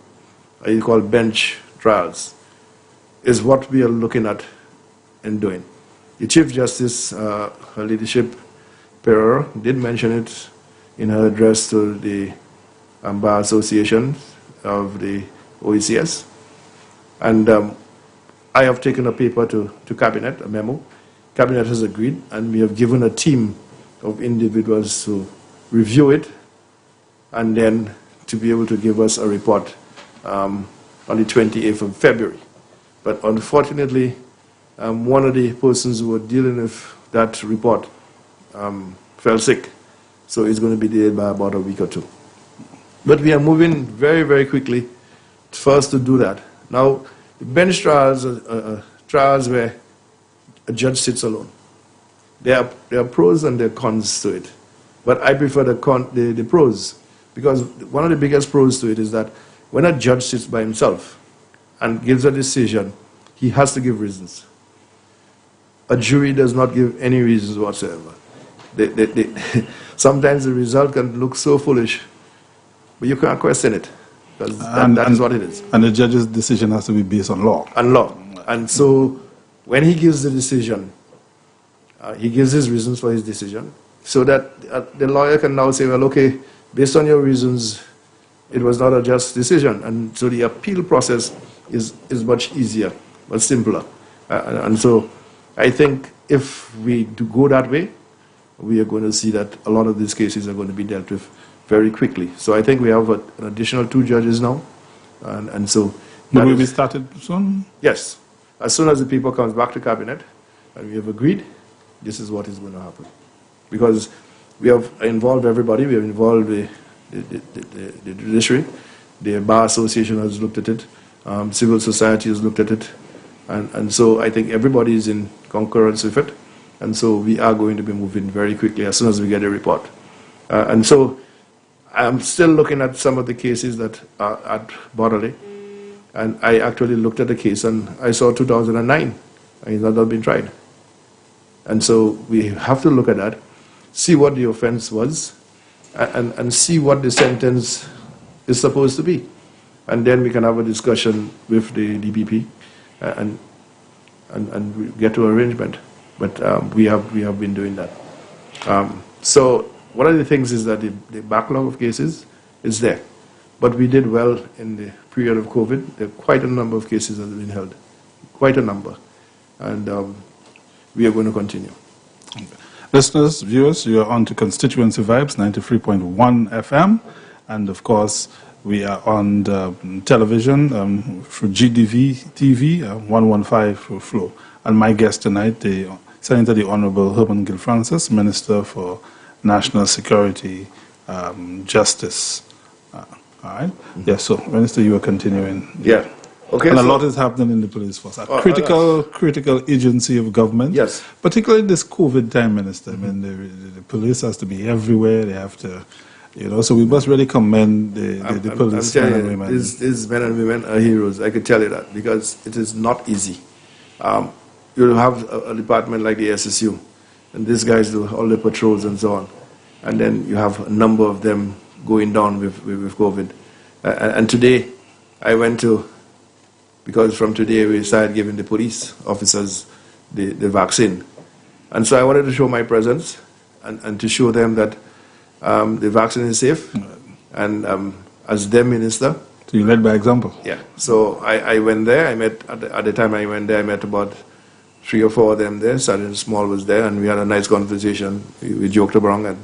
you call bench trials, is what we are looking at and doing. The Chief Justice, her leadership, Pereira, did mention it in her address to the Bar Association of the OECS. And I have taken a paper to Cabinet, a memo. Cabinet has agreed, and we have given a team of individuals to review it and then to be able to give us a report on the 28th of February. But unfortunately, one of the persons who were dealing with that report fell sick, so it's going to be delayed by about a week or two. But we are moving very, very quickly for us to do that. Now, the bench trials are trials where a judge sits alone. There are pros and there are cons to it. But I prefer the pros, because one of the biggest pros to it is that when a judge sits by himself and gives a decision, he has to give reasons. A jury does not give any reasons whatsoever. Sometimes the result can look so foolish, but you can't question it, because that is what it is. And the judge's decision has to be based on law. On law. And so when he gives the decision, he gives his reasons for his decision, so that the lawyer can now say, well, okay, based on your reasons, it was not a just decision. And so the appeal process is much easier, but simpler. And so I think if we do go that way, we are going to see that a lot of these cases are going to be dealt with very quickly. So I think we have an additional 2 judges now. And so... Will we be started soon? Yes. As soon as the paper comes back to Cabinet, and we have agreed, this is what is going to happen. Because we have involved everybody. We have involved the judiciary. The Bar Association has looked at it. Civil society has looked at it. And so I think everybody is in concurrence with it. And so we are going to be moving very quickly as soon as we get a report. And so I'm still looking at some of the cases that are at Borderley. And I actually looked at the case, and I saw 2009 and he's not been tried. And so we have to look at that, see what the offense was, and see what the sentence is supposed to be. And then we can have a discussion with the DPP and get to arrangement. But we have been doing that. So one of the things is that the backlog of cases is there. But we did well in the period of COVID. There are quite a number of cases that have been held, quite a number. And we are going to continue. Okay. Listeners, viewers, you are on to Constituency Vibes, 93.1 FM. And of course, we are on the television through GDV TV, 115 Flow. And my guest tonight, the Senator the Honorable Herman Gill Francis, Minister for National Security, Justice. All right? Mm-hmm. Yes, so Minister, you are continuing. Yeah. Okay, and a lot is happening in the police force. A critical agency of government. Yes. Particularly this COVID time, Minister. Mm-hmm. I mean, the police has to be everywhere. They have to, so we must really commend the police men and women. These men and women are heroes. I can tell you that, because it is not easy. You have a department like the SSU, and these guys do all the patrols and so on. And then you have a number of them going down with COVID. And today, I went to, because from today we started giving the police officers the vaccine. And so I wanted to show my presence and to show them that the vaccine is safe. And as their minister. So you led by example? Yeah. So I went there. I met, at the time I went there, I met about 3 or 4 of them there. Sergeant Small was there, and we had a nice conversation. We joked around,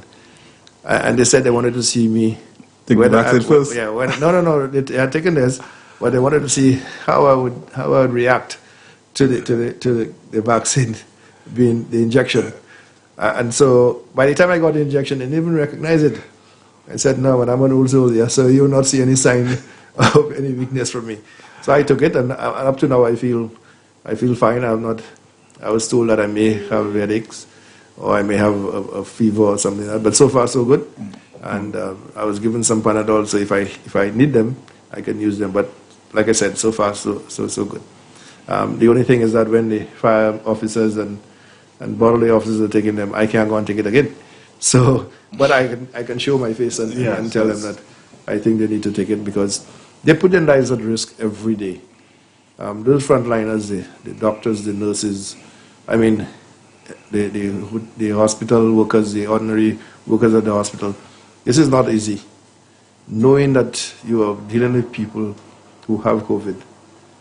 and they said they wanted to see me. Take the vaccine first? Yeah. No. They had taken this, but they wanted to see how I would react to the vaccine, being the injection. And so by the time I got the injection, they didn't even recognize it. I said, no, but I'm an old soldier, so you will not see any sign of any weakness from me. So I took it, and up to now I feel fine. I was told that I may have headaches, or I may have a fever or something like that, but so far so good. And I was given some Panadol, so if I need them, I can use them. But like I said, so far so good. The only thing is that when the fire officers and bodily officers are taking them, I can't go and take it again. So, but I can show my face and tell them that I think they need to take it, because they put their lives at risk every day. Those frontliners, the doctors, the nurses, I mean, the hospital workers, the ordinary workers at the hospital, this is not easy. Knowing that you are dealing with people who have COVID.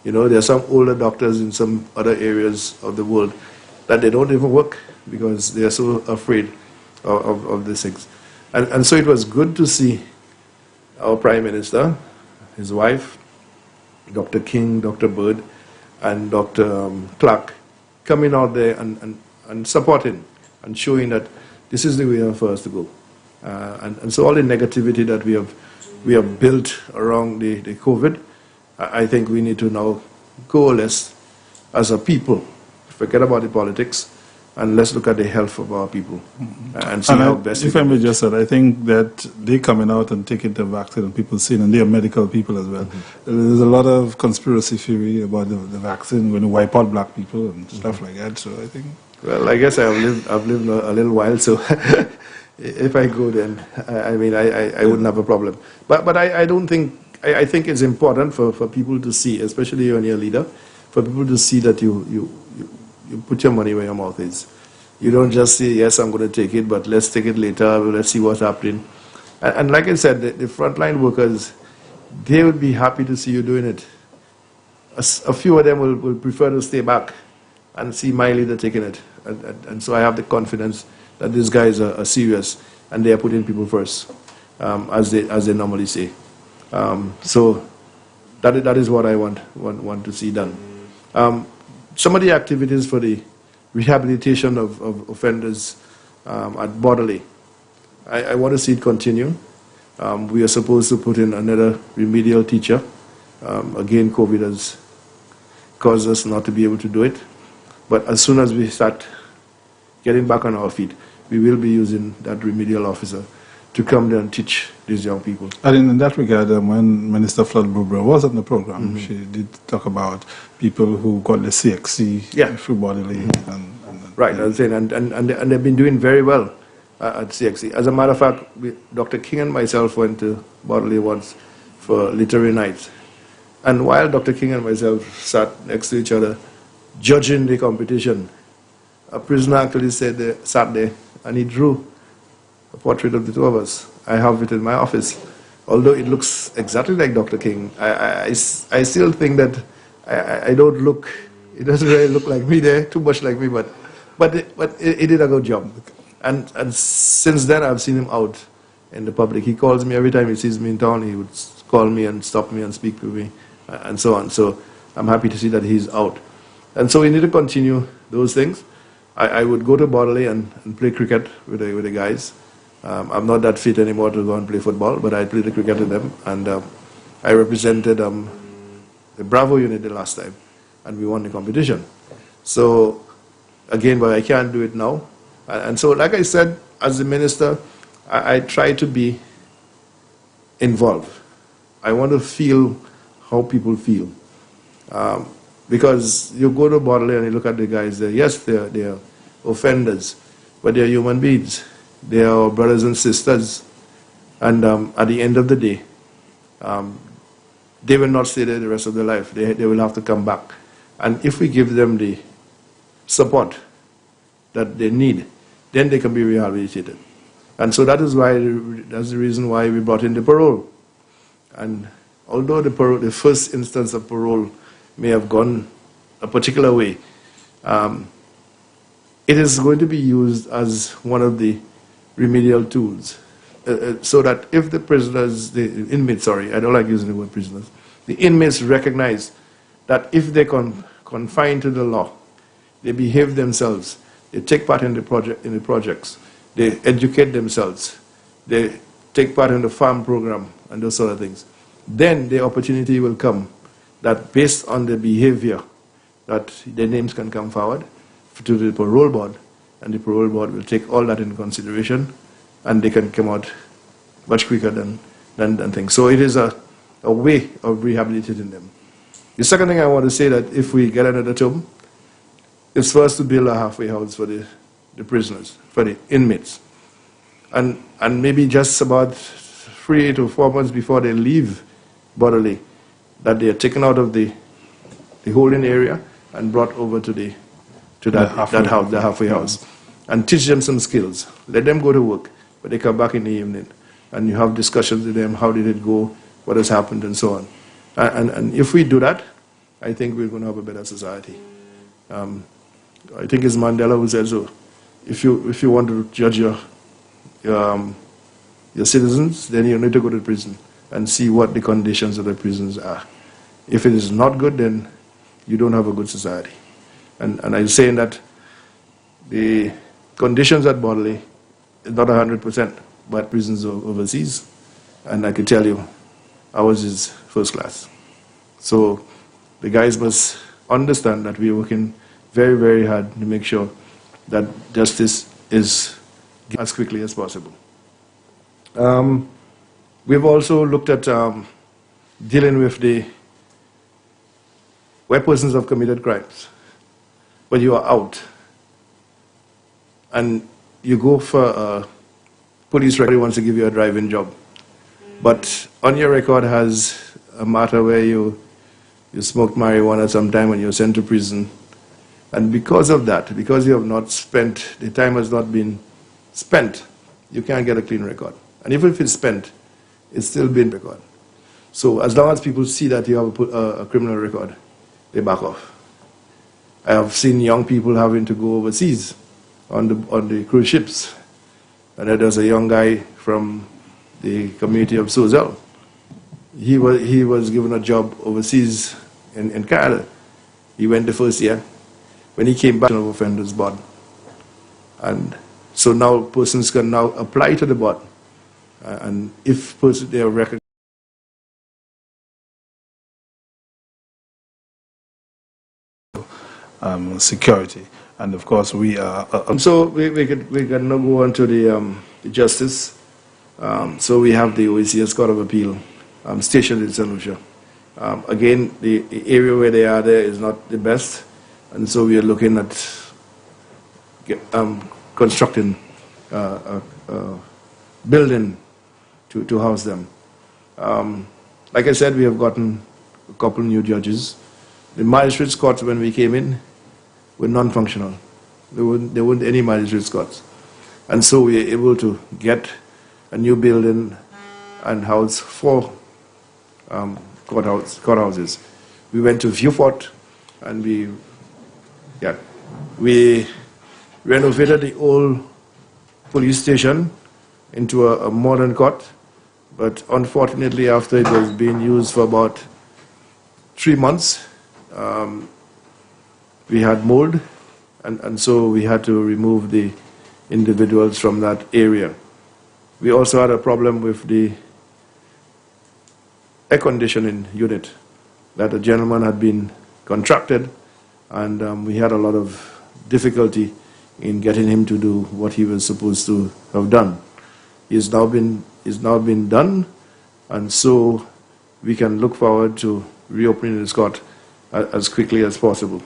There are some older doctors in some other areas of the world that they don't even work because they are so afraid of these things. And so it was good to see our Prime Minister, his wife, Dr. King, Dr. Bird, and Dr. Clark coming out there and supporting and showing that this is the way for us to go. And so all the negativity that we have built around the COVID, I think we need to now coalesce as a people, forget about the politics, and let's look at the health of our people and see how best. If I may just say, I think that they coming out and taking the vaccine and people seeing, and they are medical people as well. Mm-hmm. There's a lot of conspiracy theory about the vaccine going to wipe out black people and stuff like that. So I think. Well, I guess I've lived a little while, so if I go, then I wouldn't have a problem. But I don't think. I think it's important for people to see, especially when you're a leader, for people to see that you put your money where your mouth is. You don't just say, yes, I'm going to take it, but let's take it later, let's see what's happening. And like I said, the frontline workers, they would be happy to see you doing it. A few of them will prefer to stay back and see my leader taking it. And so I have the confidence that these guys are serious and they are putting people first, as they normally say. So that is what I want to see done. Some of the activities for the rehabilitation of offenders at Borderley, I want to see it continue. We are supposed to put in another remedial teacher. Again, COVID has caused us not to be able to do it. But as soon as we start getting back on our feet, we will be using that remedial officer to come there and teach these young people. And in that regard, when Minister Flood-Brubra was on the program, she did talk about people who got the CXC through bodily. Right, I was saying, and they've been doing very well at CXC. As a matter of fact, Dr. King and myself went to bodily once for literary night. And while Dr. King and myself sat next to each other, judging the competition, a prisoner actually sat there and he drew a portrait of the two of us. I have it in my office. Although it looks exactly like Dr. King, I still think that I don't look, it doesn't really look like me there, too much like me, but it did a good job. And since then I've seen him out in the public. He calls me every time he sees me in town, he would call me and stop me and speak to me and so on. So I'm happy to see that he's out. And so we need to continue those things. I would go to Bodley and play cricket with the guys. I'm not that fit anymore to go and play football, but I played the cricket with them. And I represented the Bravo unit the last time, and we won the competition. So, again, but I can't do it now. And so, like I said, as the minister, I try to be involved. I want to feel how people feel. Because you go to Bodley and you look at the guys there, yes, they're offenders, but they're human beings. They are our brothers and sisters. And at the end of the day, they will not stay there the rest of their life. They will have to come back. And if we give them the support that they need, then they can be rehabilitated. And so that's the reason why we brought in the parole. And although the first instance of parole may have gone a particular way, it is going to be used as one of the remedial tools, so that if the prisoners, the inmates, sorry, I don't like using the word prisoners, the inmates recognize that if they confine to the law, they behave themselves, they take part in the projects, they educate themselves, they take part in the farm program and those sort of things, then the opportunity will come that based on their behavior, that their names can come forward to the parole board, and the parole board will take all that into consideration, and they can come out much quicker than things. So it is a way of rehabilitating them. The second thing I want to say, that if we get another term, is for us to build a halfway house for the prisoners, for the inmates. And maybe just about 3 to 4 months before they leave Bodley, that they are taken out of the holding area and brought over to the halfway house, and teach them some skills. Let them go to work, but they come back in the evening, and you have discussions with them, how did it go, what has happened, and so on. And if we do that, I think we're going to have a better society. I think it's Mandela who said so. If you want to judge your citizens, then you need to go to prison and see what the conditions of the prisons are. If it is not good, then you don't have a good society. And I'm saying that the conditions at Bodley is not 100%, but prisons overseas, and I can tell you, ours is first class. So the guys must understand that we are working very, very hard to make sure that justice is as quickly as possible. We've also looked at dealing with where persons have committed crimes. When you are out and you go for a police record, wants to give you a driving job, but on your record has a matter where you smoked marijuana sometime and you're sent to prison, and because of that, because you have not spent, the time has not been spent, you can't get a clean record. And even if it's spent, it's still been record. So as long as people see that you have a criminal record, they back off. I have seen young people having to go overseas on the cruise ships. And there's a young guy from the community of Sozel. He was given a job overseas in Canada. He went the first year. When he came back, of offenders board. And so now persons can now apply to the board. And if they are recognized, security, and of course we are. So we can now go on to the justice. So we have the OACS Court of Appeal stationed in St. Lucia. Again, the area where they are there is not the best, and so we are looking at constructing a building to house them. Like I said, we have gotten a couple new judges. The magistrates' courts, when we came in, were non-functional. There weren't any magistrates' courts. And so we were able to get a new building and house 4 courthouses. We went to Viewport and we renovated the old police station into a modern court, but unfortunately after it was being used for about 3 months, we had mold, and so we had to remove the individuals from that area. We also had a problem with the air conditioning unit that a gentleman had been contracted, and we had a lot of difficulty in getting him to do what he was supposed to have done. It's now been done, and so we can look forward to reopening this court as quickly as possible.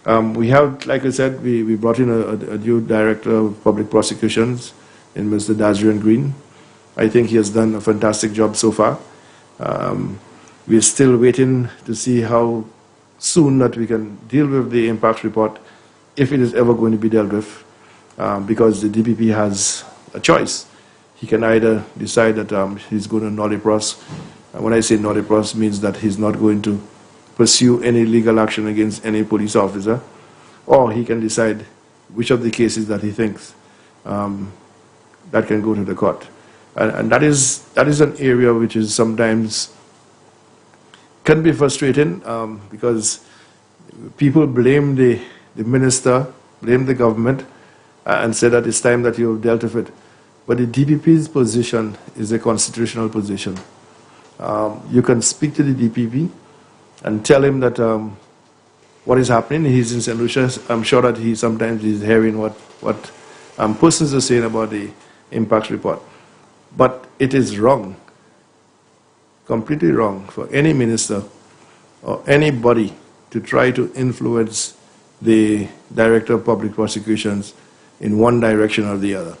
We have, like I said, we brought in a new director of public prosecutions in Mr. Dazrian Green. I think he has done a fantastic job so far. We're still waiting to see how soon that we can deal with the impact report, if it is ever going to be dealt with, because the DPP has a choice. He can either decide that he's going to nollie-pros. When I say nollie-pros, means that he's not going to pursue any legal action against any police officer, or he can decide which of the cases that he thinks that can go to the court. And that is an area which is sometimes can be frustrating, because people blame the minister, blame the government, and say that it's time that you have dealt with it. But the DPP's position is a constitutional position. You can speak to the DPP and tell him that what is happening. He's in St. Lucia. I'm sure that he sometimes is hearing what persons are saying about the impact report. But it is wrong, completely wrong, for any minister or anybody to try to influence the Director of Public Prosecutions in one direction or the other.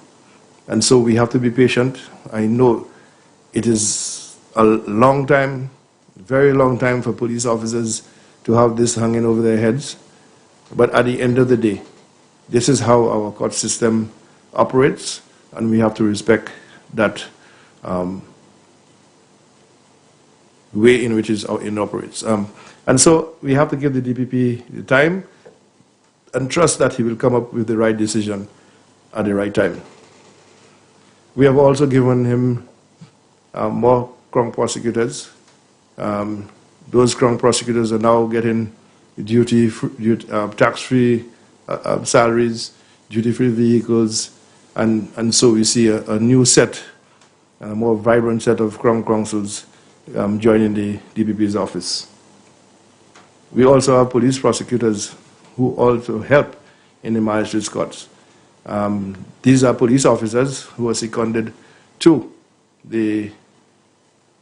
And so we have to be patient. I know it is a long time, very long time for police officers to have this hanging over their heads. But at the end of the day, this is how our court system operates, and we have to respect that way in which it operates. And so we have to give the DPP the time and trust that he will come up with the right decision at the right time. We have also given him more Crown prosecutors. Those Crown prosecutors are now getting tax-free salaries, duty-free vehicles, and so we see a new set, a more vibrant set of Crown counsels joining the DPP's office. We also have police prosecutors who also help in the magistrates' courts. These are police officers who are seconded to the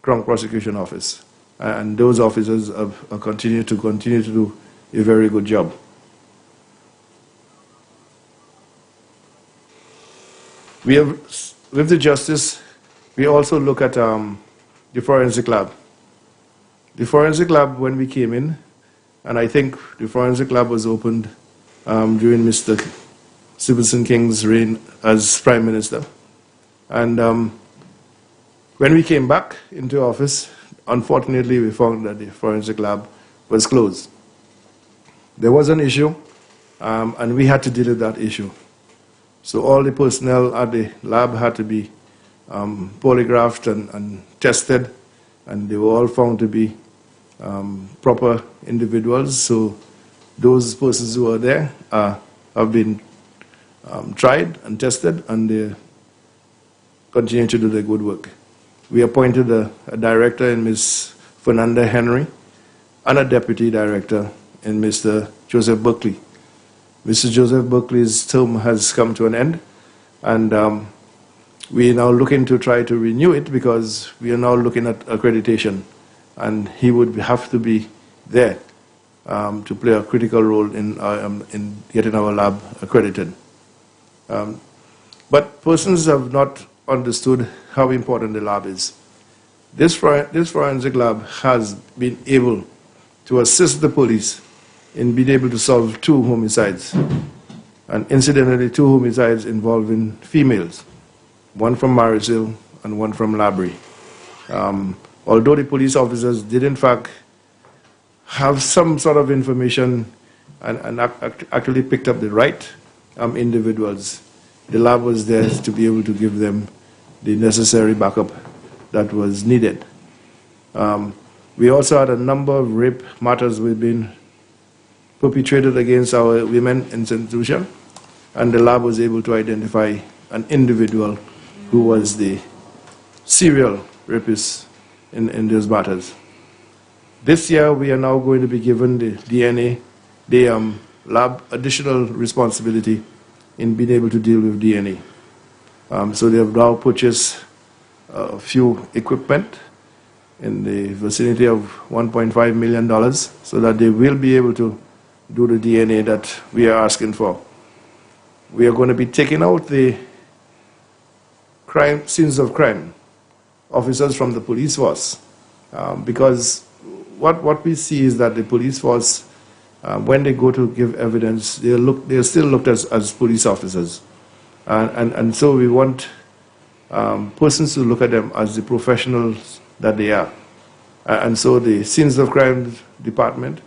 Crown Prosecution Office, and those officers continue to do a very good job. We have, with the justice, we also look at the forensic lab. The forensic lab, when we came in, and I think the forensic lab was opened during Mr. Stephenson King's reign as Prime Minister. And when we came back into office, unfortunately we found that the forensic lab was closed. There was an issue, and we had to deal with that issue. So all the personnel at the lab had to be polygraphed and tested, and they were all found to be proper individuals. So those persons who are there have been tried and tested, and they continue to do their good work. We appointed a director in Ms. Fernanda Henry and a deputy director in Mr. Joseph Buckley. Mr. Joseph Buckley's term has come to an end, and We are now looking to try to renew it because we are now looking at accreditation, and he would have to be there to play a critical role in getting our lab accredited. But persons have not understood how important the lab is. This forensic lab has been able to assist the police in being able to solve 2 homicides, and incidentally 2 homicides involving females, one from Marisville and one from Labrie. Although the police officers did in fact have some sort of information and actually picked up the right individuals, the lab was there to be able to give them the necessary backup that was needed. We also had a number of rape matters which have been perpetrated against our women in institution, and the lab was able to identify an individual who was the serial rapist in those matters. This year we are now going to be given the DNA, the lab additional responsibility in being able to deal with DNA. So they have now purchased a few equipment in the vicinity of $1.5 million so that they will be able to do the DNA that we are asking for. We are going to be taking out the scenes of crime officers from the police force because what we see is that the police force, when they go to give evidence, they are still looked at as police officers. And so we want persons to look at them as the professionals that they are. And so the scenes of crime department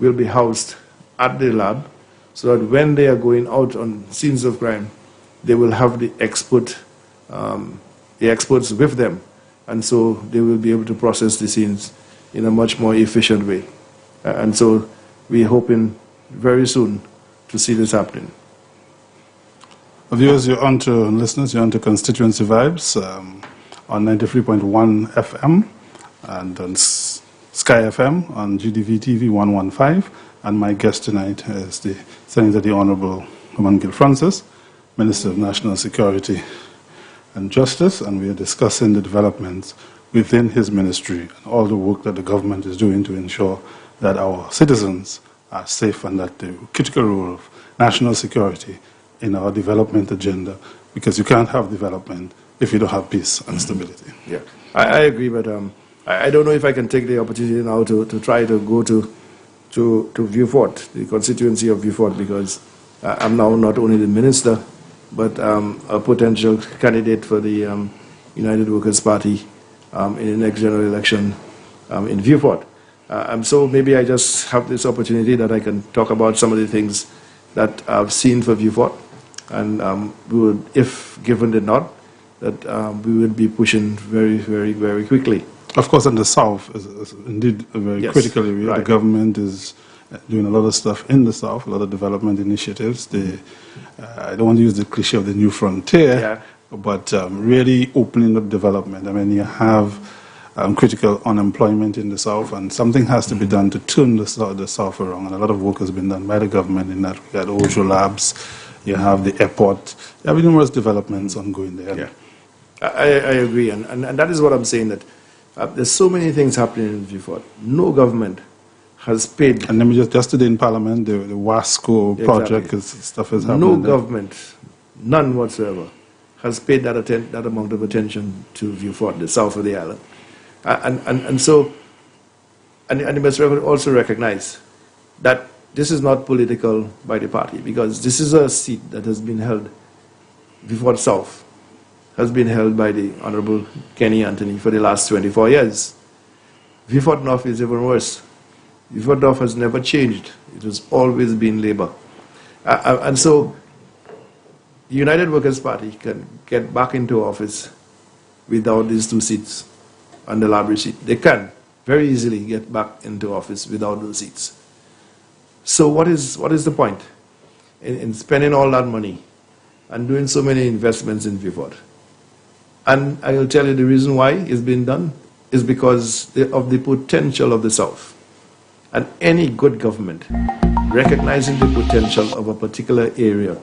will be housed at the lab so that when they are going out on scenes of crime, they will have the experts with them. And so they will be able to process the scenes in a much more efficient way. And so we're hoping very soon to see this happening. Viewers, listeners, you're on to Constituency Vibes on 93.1 FM and on Sky FM on GDV TV 115. And my guest tonight is the Senator, the Honorable Herman Gill Francis, Minister of National Security and Justice, and we are discussing the developments within his ministry and all the work that the government is doing to ensure that our citizens are safe and that the critical role of national security in our development agenda, because you can't have development if you don't have peace and stability. Yeah, I agree, but I don't know if I can take the opportunity now to try to go to Vieux Fort, the constituency of Vieux Fort, because I'm now not only the minister, but a potential candidate for the United Workers' Party in the next general election in Vieux Fort. So maybe I just have this opportunity that I can talk about some of the things that I've seen for Vieux Fort, and we would, if given the nod, that we would be pushing very, very, very quickly. Of course, in the South is indeed a very critical area. Right. The government is doing a lot of stuff in the South, a lot of development initiatives. I don't want to use the cliche of the new frontier, but really opening up development. I mean, you have critical unemployment in the South, and something has to be done to turn the South around. And a lot of work has been done by the government in that. We got Ojo Labs, you have the airport, you have numerous developments ongoing there. Yeah, I agree, and that is what I'm saying, that there's so many things happening in Vieux Fort. No government has paid. And then just today in Parliament, the Wasco project stuff is happening. No government, none whatsoever, has paid that amount of attention to Vieux Fort, the south of the island. And so you must also recognize that this is not political by the party, because this is a seat that has been held, Vieux Fort South has been held by the Honorable Kenny Anthony for the last 24 years. Vieux Fort North is even worse. Vieux Fort North has never changed. It has always been Labour. And so the United Workers' Party can get back into office without these 2 seats and the Labrie seat. They can very easily get back into office without those seats. So what is the point in spending all that money and doing so many investments in Vieux Fort? And I will tell you the reason why it's been done is because of the potential of the South. And any good government, recognizing the potential of a particular area,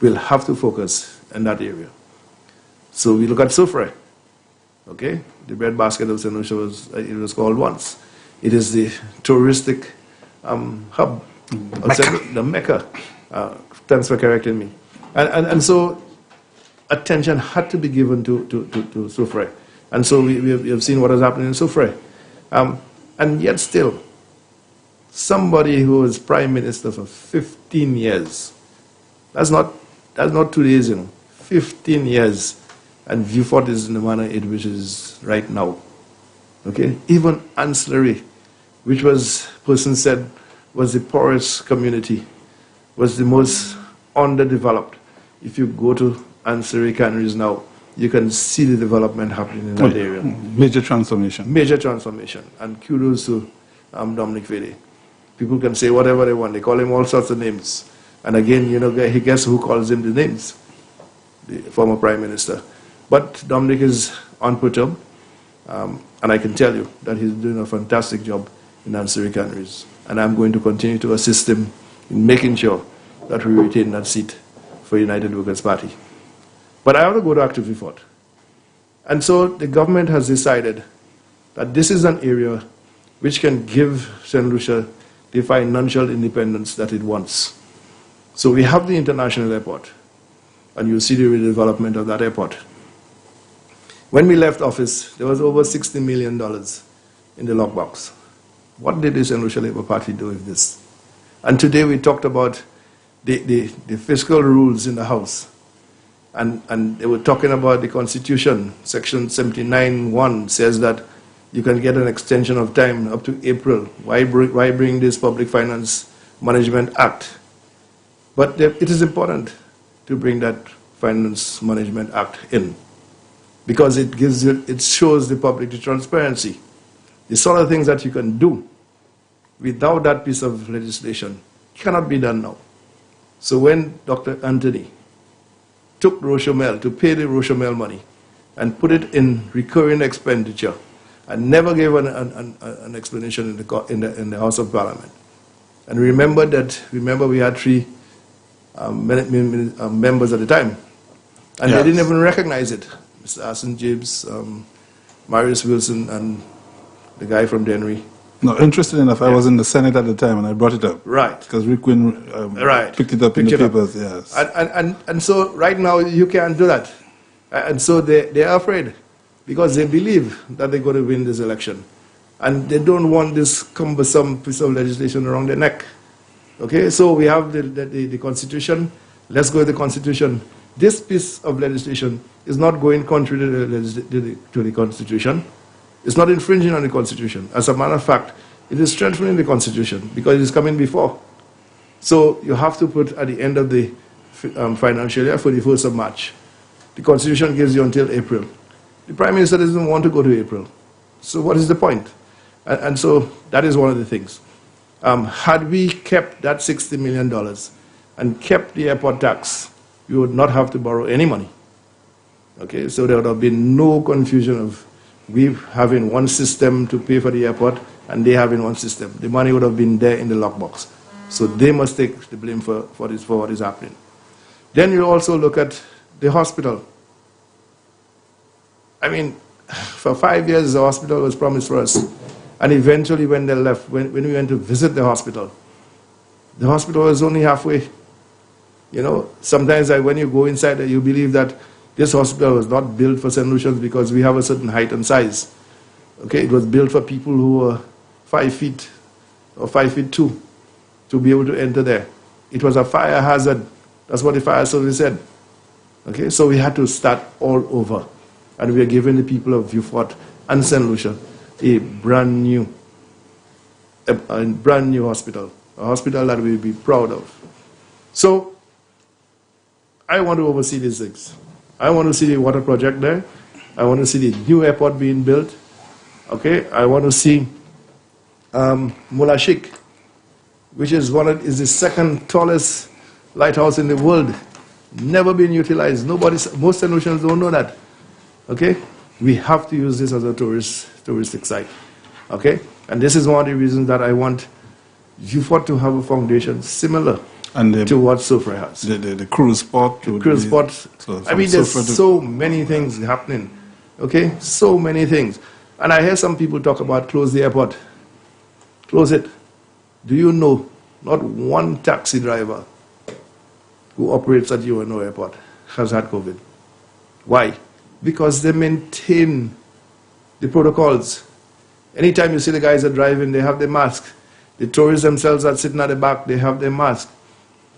will have to focus in that area. So we look at Soufre. Okay, the breadbasket of St. Lucia was called once. It is the touristic hub, the Mecca. Thanks for correcting me. And so attention had to be given to Soufre. And so we have seen what has happened in Soufre. And yet still, somebody who was prime minister for 15 years, that's not 2 days, 15 years, and Viewfort is in the manner it which is right now. Okay? Even ancillary, which person said was the poorest community, was the most underdeveloped. If you go to ancillary canneries now, you can see the development happening in that area. Major transformation. Major transformation. And kudos to Dominic Vede. People can say whatever they want. They call him all sorts of names. And again, he guess who calls him the names? The former Prime Minister. But Dominic is unperturbed. And I can tell you that he's doing a fantastic job in ancillary canneries. And I'm going to continue to assist him in making sure that we retain that seat for United Workers' Party. But I want to go back to Viewfort. And so the government has decided that this is an area which can give St. Lucia the financial independence that it wants. So we have the international airport, and you'll see the redevelopment of that airport. When we left office, there was over $60 million in the lockbox. What did the St. Lucia Labour Party do with this? And today we talked about the fiscal rules in the House. And they were talking about the Constitution. Section 79(1) says that you can get an extension of time up to April. Why bring this Public Finance Management Act? But it is important to bring that Finance Management Act in, because it shows the public the transparency, the sort of things that you can do without that piece of legislation cannot be done now. So when Dr. Anthony took Rochemel to pay the Rochemel money and put it in recurring expenditure and never gave an explanation in the House of Parliament. And remember we had 3 members at the time, and they didn't even recognize it. Mr. Asen James, Marius Wilson, and the guy from Dennery. No, interesting enough, I was in the Senate at the time and I brought it up. Right. Because Rick Quinn picked it up in the papers, yes. And so right now you can't do that. And so they are afraid, because they believe that they're going to win this election. And they don't want this cumbersome piece of legislation around their neck. Okay, so we have the Constitution. Let's go with the Constitution. This piece of legislation is not going contrary to the Constitution. It's not infringing on the Constitution. As a matter of fact, it is strengthening the Constitution because it is coming before. So you have to put at the end of the financial year, for the 1st of March. The Constitution gives you until April. The Prime Minister doesn't want to go to April. So what is the point? And so that is one of the things. Had we kept that $60 million and kept the airport tax, we would not have to borrow any money. Okay, so there would have been no confusion of we having one system to pay for the airport and they having one system. The money would have been there in the lockbox. So they must take the blame for what is happening. Then you also look at the hospital. I mean, for 5 years the hospital was promised for us. And eventually when they left, when we went to visit the hospital was only halfway. Sometimes when you go inside, you believe that this hospital was not built for St. Lucians because we have a certain height and size. Okay, it was built for people who were 5 feet or 5'2" to be able to enter there. It was a fire hazard. That's what the fire service said. Okay, so we had to start all over. And we are giving the people of Viewfort and St. Lucia a brand new hospital, a hospital that we'll be proud of. So I want to oversee these things. I want to see the water project there. I want to see the new airport being built. Okay, I want to see Mullah Sheikh, which is the second tallest lighthouse in the world, never been utilized. Most St. Lucians don't know that. Okay, we have to use this as a touristic site. Okay, and this is one of the reasons that I want Viewfort to have a foundation similar And to what Sofra has. The cruise port. Cruise port. So I mean, there's so many things happening. Okay, so many things. And I hear some people talk about close the airport. Close it. Do you know not one taxi driver who operates at UNO airport has had COVID? Why? Because they maintain the protocols. Anytime you see the guys are driving, they have their mask. The tourists themselves are sitting at the back, they have their mask.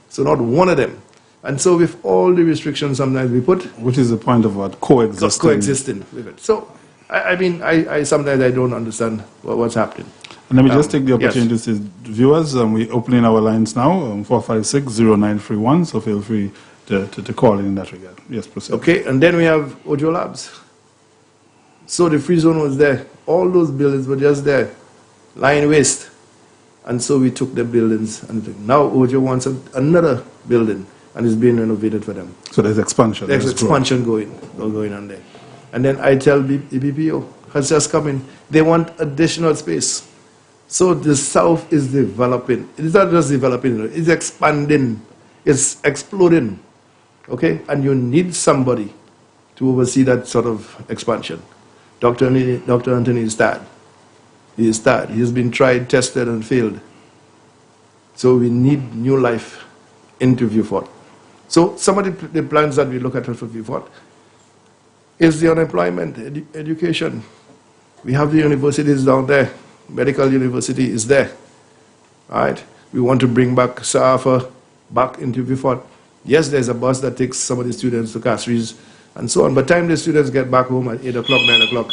So not one of them. And so with all the restrictions sometimes we put... Which is the point of what? Coexisting. Coexisting with it. So, I mean, I sometimes I don't understand what's happening. And let me just take the opportunity yes. to say, viewers, we're opening our lines now, 456-0931, so feel free to call in that regard. Yes, proceed. Okay, and then we have Ojo Labs. So the free zone was there. All those buildings were just there, lying waste. And so we took the buildings, and now Ojo wants another building, and it's being renovated for them. So there's expansion. There's expansion going on there. And then I tell the BPO has just come in, they want additional space. So the South is developing. It's not just developing, it's expanding, it's exploding. Okay? And you need somebody to oversee that sort of expansion. Dr. Anthony is tired. He is tired. He has been tried, tested, and failed. So we need new life into Vieux Fort. So some of the plans that we look at for Vieux Fort is the unemployment, education. We have the universities down there. Medical university is there. All right? We want to bring back SAFA back into Vieux Fort. Yes, there's a bus that takes some of the students to Castries and so on. But time the students get back home at 8 o'clock, 9 o'clock,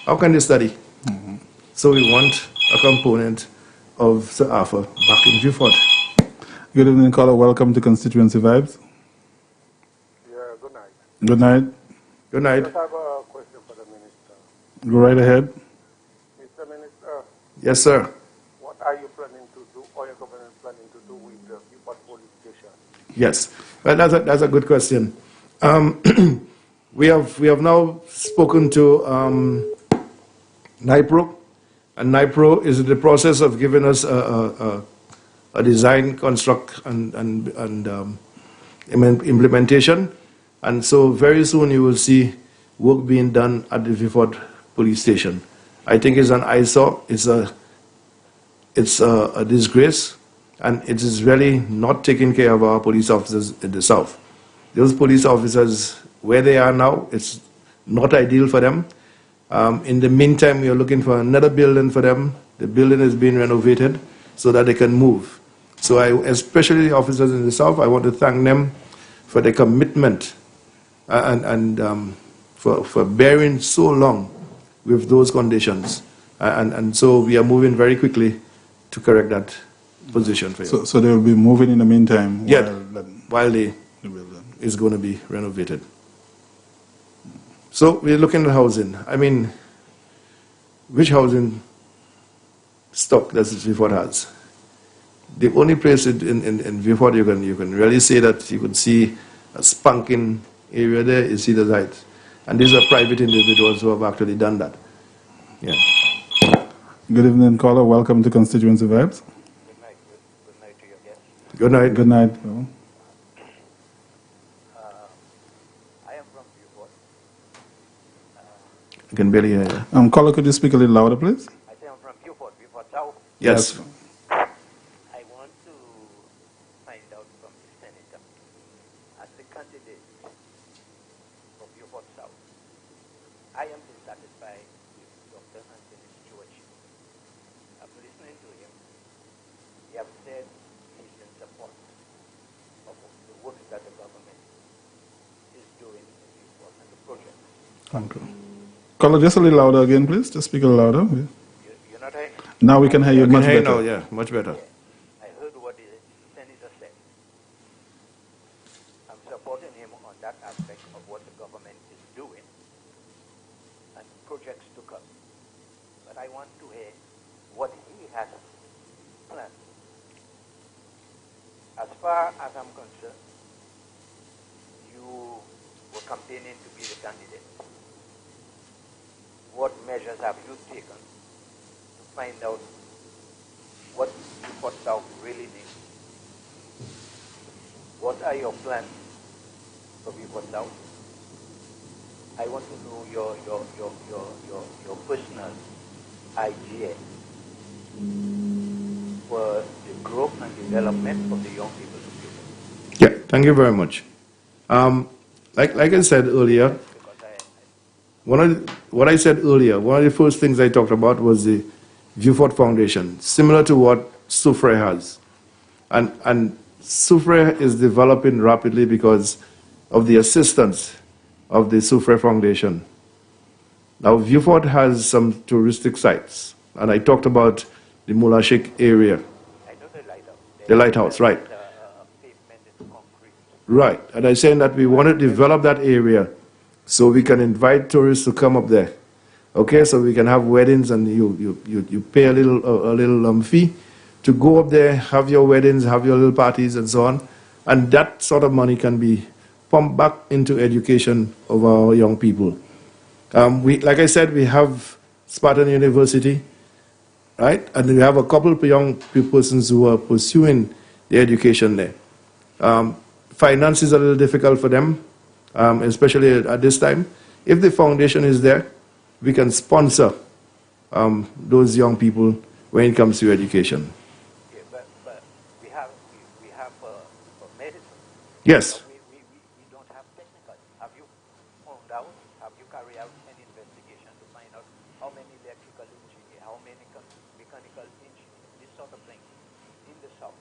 how can they study? Mm-hmm. So we want a component of SAFA back in Vieux Fort. Good evening, caller. Welcome to Constituency Vibes. Yeah, good night. Good night. Good night. I just have a question for the minister. Go right ahead. Mr. Minister, Yes, sir. what are you planning to do, or your government planning to do with the Vieux police station? Yes. Well, that's a good question. We have now spoken to NIPRO, and NIPRO is in the process of giving us a design, construct, and implementation. And so very soon you will see work being done at the Vieux Fort police station. I think it's an eyesore. It's a disgrace, and it is really not taking care of our police officers in the South. Those police officers, where they are now, it's not ideal for them. In the meantime, we are looking for another building for them. The building is being renovated so that they can move. So especially the officers in the South, I want to thank them for their commitment and for bearing so long with those conditions. And so we are moving very quickly to correct that position for you. So they will be moving in the meantime? Yeah, while the is going to be renovated. So we're looking at housing. I mean, which housing stock does Vieux Fort has? The only place in Vieux Fort you can really say that you could see a spanking area there is Cedars Heights. And these are private individuals who have actually done that. Yeah. Good evening, caller. Welcome to Constituency Vibes. Good night. Good night to your guests. Good night. Good night. Well, I am from Vieux Fort. I can barely hear you. caller, could you speak a little louder, please? I say I'm from Vieux Fort South. Yes. I want to find out from the senator, as the candidate for Vieux Fort South, I am dissatisfied with Dr. Anthony's stewardship. After listening to him, he has said he's in support of the work that the government is doing in Vieux Fort and the project. Thank you. Caller, just a little louder again, please. Just speak a little louder. You're not hearing? Now we can hear you much better. Now, yeah, much better. I heard what the senator said. I'm supporting him on that aspect of what the government is doing and projects to come. But I want to hear what he has planned. As far as I'm concerned, you were campaigning to be the candidate. What measures have you taken to find out what Vieux Fort South really needs what are your plans for Viewport South? I want to know your personal idea for the growth and development of the young people of Viewport. Yeah, thank you very much. Like I said earlier, what I said earlier, one of the first things I talked about was the Viewport Foundation, similar to what Soufre has. And Soufre is developing rapidly because of the assistance of the Soufre Foundation. Now, Viewport has some touristic sites, and I talked about the Mulashik area. I know the lighthouse. The lighthouse, right. Pavement is concrete. Right, and I'm saying that we want to develop that area so we can invite tourists to come up there. Okay, so we can have weddings and you pay a little fee to go up there, have your weddings, have your little parties and so on. And that sort of money can be pumped back into education of our young people. Like I said, we have Spartan University, right? And we have a couple of young persons who are pursuing the education there. Finance is a little difficult for them, especially at this time. If the foundation is there, we can sponsor those young people when it comes to education. Yeah, but we have for medicine. Yes. We don't have technical. Have you found out? Have you carried out an investigation to find out how many electrical engineers, how many mechanical engineers, this sort of thing in the South?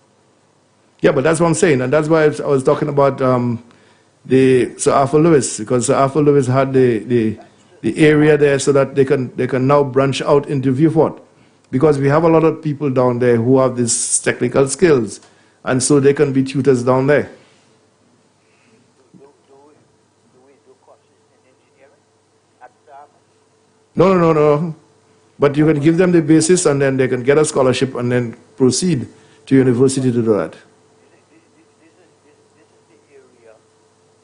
Yeah, but that's what I'm saying, and that's why I was talking about the Sir Arthur Lewis, because Sir Arthur Lewis had the area there so that they can now branch out into Viewport, because we have a lot of people down there who have these technical skills, and so they can be tutors down there. Do we do courses in engineering at South? No. But you can give them the basis, and then they can get a scholarship and then proceed to university to do that. This is the area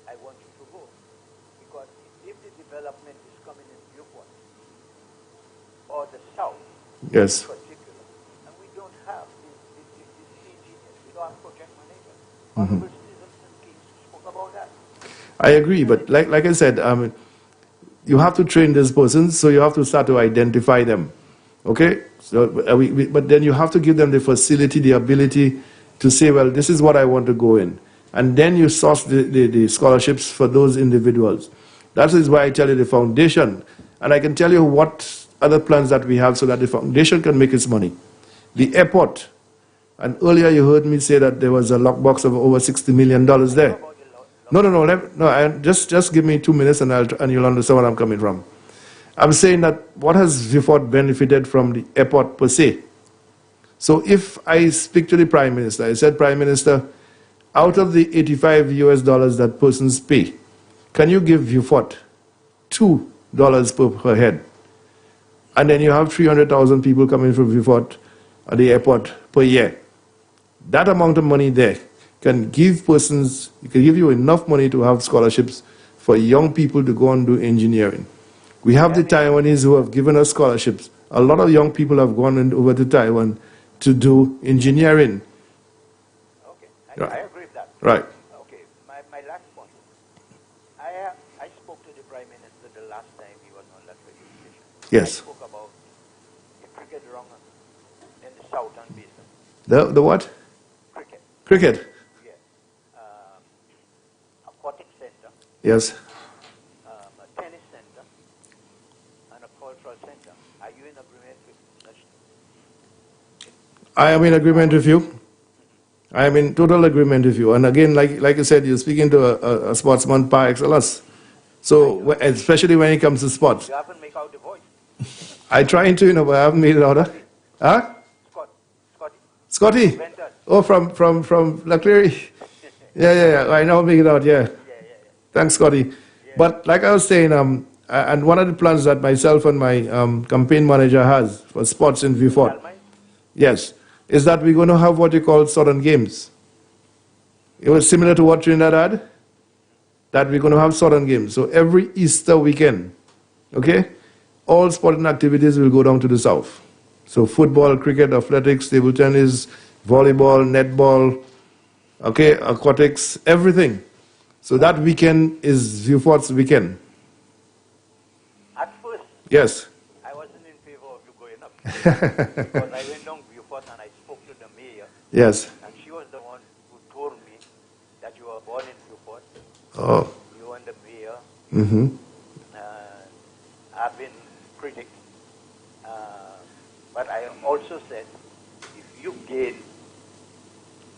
I want you to go, because if the development is coming in Viewport or the South, Yes. in particular, and we don't have these engineers, we don't have project managers. Honorable Citizen Kings spoke about that. I agree, but like I said, you have to train these persons, so you have to start to identify them. Okay? So, but then you have to give them the facility, the ability to say, well, this is what I want to go in. And then you source the scholarships for those individuals. That is why I tell you the foundation. And I can tell you what other plans that we have so that the foundation can make its money. The airport. And earlier you heard me say that there was a lockbox of over $60 million there. No. Just give me 2 minutes and you'll understand where I'm coming from. I'm saying that what has Viewport benefited from the airport per se? So if I speak to the Prime Minister, I said, Prime Minister, out of the $85 that persons pay, can you give Viewport $2 per head? And then you have 300,000 people coming from Viewport at the airport per year. That amount of money there can give persons, it can give you enough money to have scholarships for young people to go and do engineering. We have the Taiwanese who have given us scholarships. A lot of young people have gone over to Taiwan to do engineering. Okay, Right. I agree with that. Right. Okay, my last point. I spoke to the Prime Minister the last time he was on that radio station. Yes. I spoke about the cricket ground in the southern basin. The what? Cricket, Cricket. yeah. Aquatic center, Yes. a tennis center, and a cultural center. Are you in agreement with such? I am in agreement with you. I am in total agreement with you. And again, like I said, you're speaking to a sportsman par excellence. So, especially when it comes to sports. You haven't make out the voice. I try to, but I haven't made it out. Huh? Scotty. Scotty? Benton. Oh, from Laclery. Yeah. I now make it out, yeah. Thanks, Scotty. But like I was saying, and one of the plans that myself and my campaign manager has for sports in Viewport, yes, is that we're going to have what you call Southern Games. It was similar to what Trinidad had, that we're going to have Southern Games. So every Easter weekend, okay, all sporting activities will go down to the south. So football, cricket, athletics, table tennis, volleyball, netball, okay, aquatics, everything. So that weekend is Viewport's weekend. At first, Yes. I wasn't in favor of you going up there because I went down Viewport and I spoke to the mayor, Yes. and she was the one who told me that you were born in Viewport. Oh. You and the mayor. Mm-hmm. I've been critic, but I also said if you gain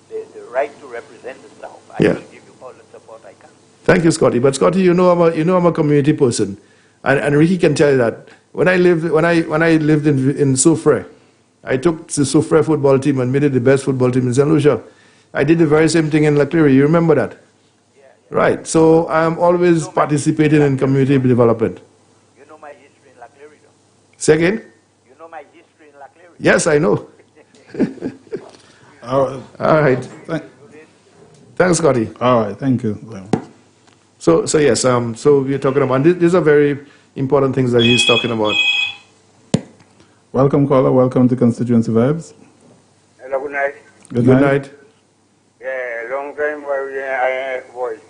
the right to represent the South, I Yeah. will give you all the support I can. Thank you, Scotty. But Scotty, I'm a community person, and Ricky can tell you that when I lived in Soufre, I took the Soufre football team and made it the best football team in St. Lucia. I did the very same thing in La Clery. You remember that? Yeah. Right. So I'm always participating in community development. You know my history in La Clery, though. Say again? You know my history in La Clery. Yes, I know. All All right. Thanks, Scotty. right, thank you. So yes. So we're talking about these are very important things that he's talking about. Welcome, caller. Welcome to Constituency Vibes. Hello, good night. Good Good night. night. Yeah, long time voice.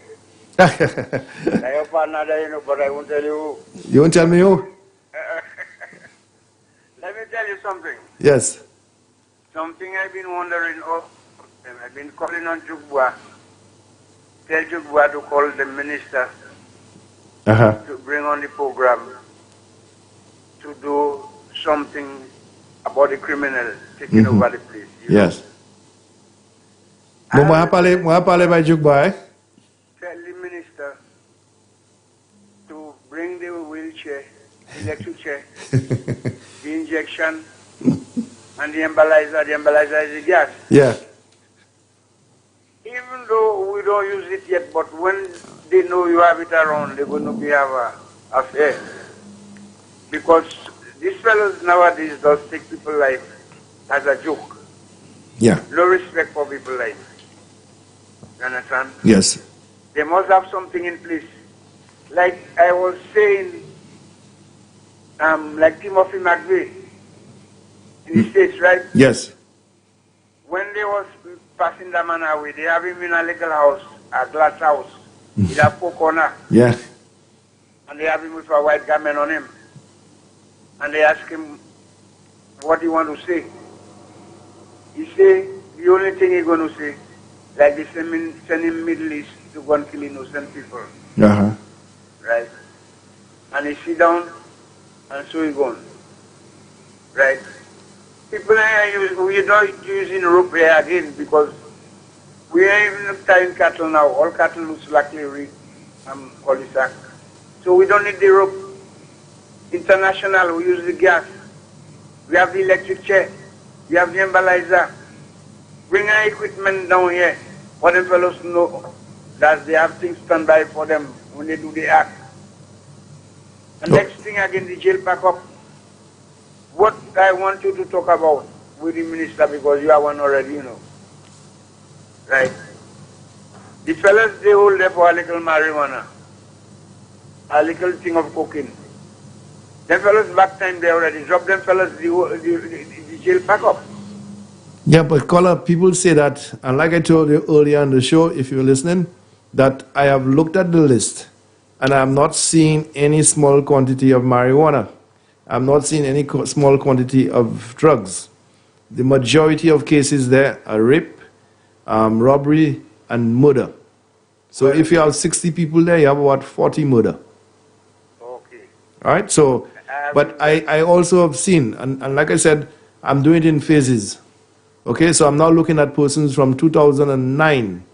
I have another, but I won't tell you. You won't tell me who? Let me tell you something. Yes. Something I've been wondering. I've been calling on Jugwa. Tell Jugwa to call the minister to bring on the program to do something about the criminal taking over the place. Yes. Moi parler by Jugba. Tell the minister to bring the wheelchair, electric chair, the injection, and the embolizer. The embolizer is the gas. Yeah. Even though we don't use it yet, but when they know you have it around, they're going to be have a fear. Because these fellows nowadays just take people's life as a joke. Yeah. No respect for people's life. You understand? Yes. They must have something in place. Like I was saying, like Timothy McVeigh in the States, right? Yes. When they was passing the man away, they have him in a little house, a glass house, with a four corner, Yeah. and they have him with a white garment on him. And they ask him, what do you want to say? He say, the only thing he's going to say, like they send him Middle East to go and kill innocent people. Uh-huh. Right? And he sit down, and so he gone. Right? People we don't using rope here again because we ain't even tying cattle now. All cattle looks like cul-de-sac. So we don't need the rope. International, we use the gas. We have the electric chair. We have the embolizer. Bring our equipment down here for them fellows to know that they have things stand by for them when they do the act. And next thing again, the jail pack up. What I want you to talk about with the minister, because you are one already, Right? The fellas, they hold there for a little marijuana, a little thing of cocaine. Them fellas back time, they already dropped them fellas the jail pack up. Yeah, but caller, people say that, and like I told you earlier on the show, if you're listening, that I have looked at the list and I'm not seeing any small quantity of marijuana. I'm not seeing any small quantity of drugs. The majority of cases there are rape, robbery, and murder. So if you have 60 people there, you have about 40 murder. Okay. All right? So, but I also have seen, and like I said, I'm doing it in phases. Okay? So I'm now looking at persons from 2009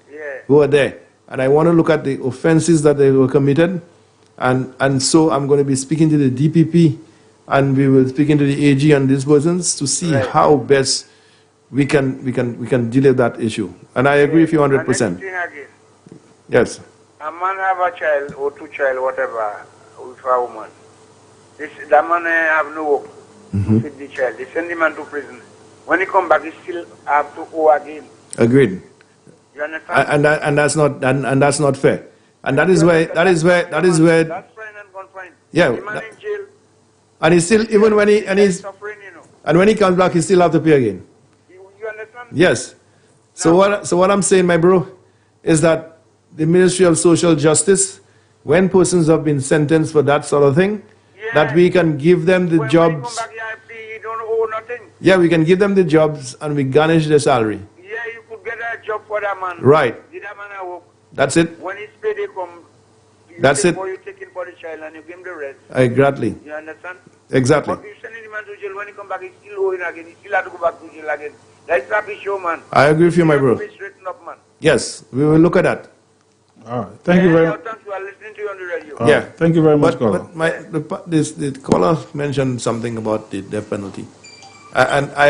who are there. And I want to look at the offenses that they were committed. And so I'm going to be speaking to the DPP, and we will speak into the AG and these persons to see how best we can deal with that issue. And I agree with you 100%. Yes. A man have a child or two child, whatever, with a woman. That man have no work to feed the child. They send the man to prison. When he come back, he still have to owe again. Agreed. You understand? And that's not fair. And that is where That's fine and confined. Yeah. The man in jail. And he still, even when he's suffering, and when he comes back, he still have to pay again. You understand? Yes. So what I'm saying, my bro, is that the Ministry of Social Justice, when persons have been sentenced for that sort of thing, that we can give them the when jobs. you come back here, you don't owe nothing. Yeah, we can give them the jobs and we garnish their salary. Yeah, you could get a job for that man. Right. Did that man a work? That's it. When his payday come, That's it. you take in for the child and you give him the rest. Exactly. You understand? Exactly. But if you send the man to jail, when he come back, he's still owing again. He still have to go back to jail again. That's not the show, man. I agree with you, my bro. Be straightened up, man. Yes, we will look at that. All right. Thank you very much. Thanks for listening to you on the radio. Yeah. Thank you very much, caller. But the caller mentioned something about the death penalty. And I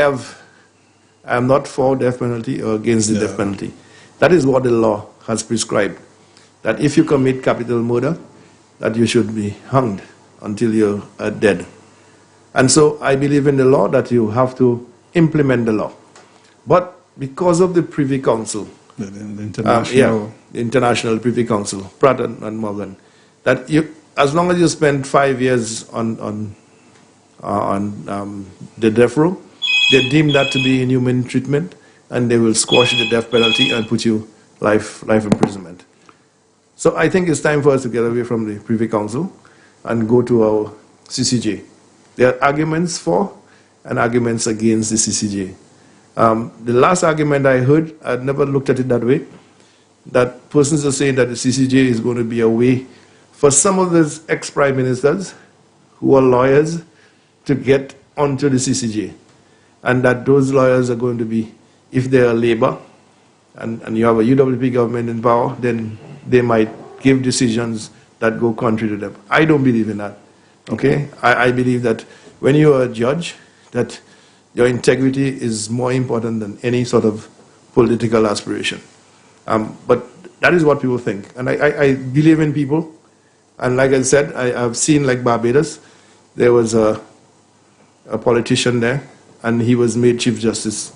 am not for death penalty or against the death penalty. That is what the law has prescribed. That if you commit capital murder, that you should be hanged until you're dead. And so I believe in the law that you have to implement the law. But because of the Privy Council, The international. the International Privy Council, Pratt and Morgan, that you, as long as you spend 5 years on the death row, they deem that to be inhuman treatment, and they will squash the death penalty and put you life imprisonment. So I think it's time for us to get away from the Privy Council and go to our CCJ. There are arguments for and arguments against the CCJ. The last argument I heard, I'd never looked at it that way, that persons are saying that the CCJ is going to be a way for some of those ex-prime ministers who are lawyers to get onto the CCJ. And that those lawyers are going to be, if they are Labour, and you have a UWP government in power, then they might give decisions that go contrary to them. I don't believe in that. Okay? I believe that when you are a judge, that your integrity is more important than any sort of political aspiration. But that is what people think. And I believe in people. And like I said, I've seen, like Barbados, there was a politician there, and he was made Chief Justice.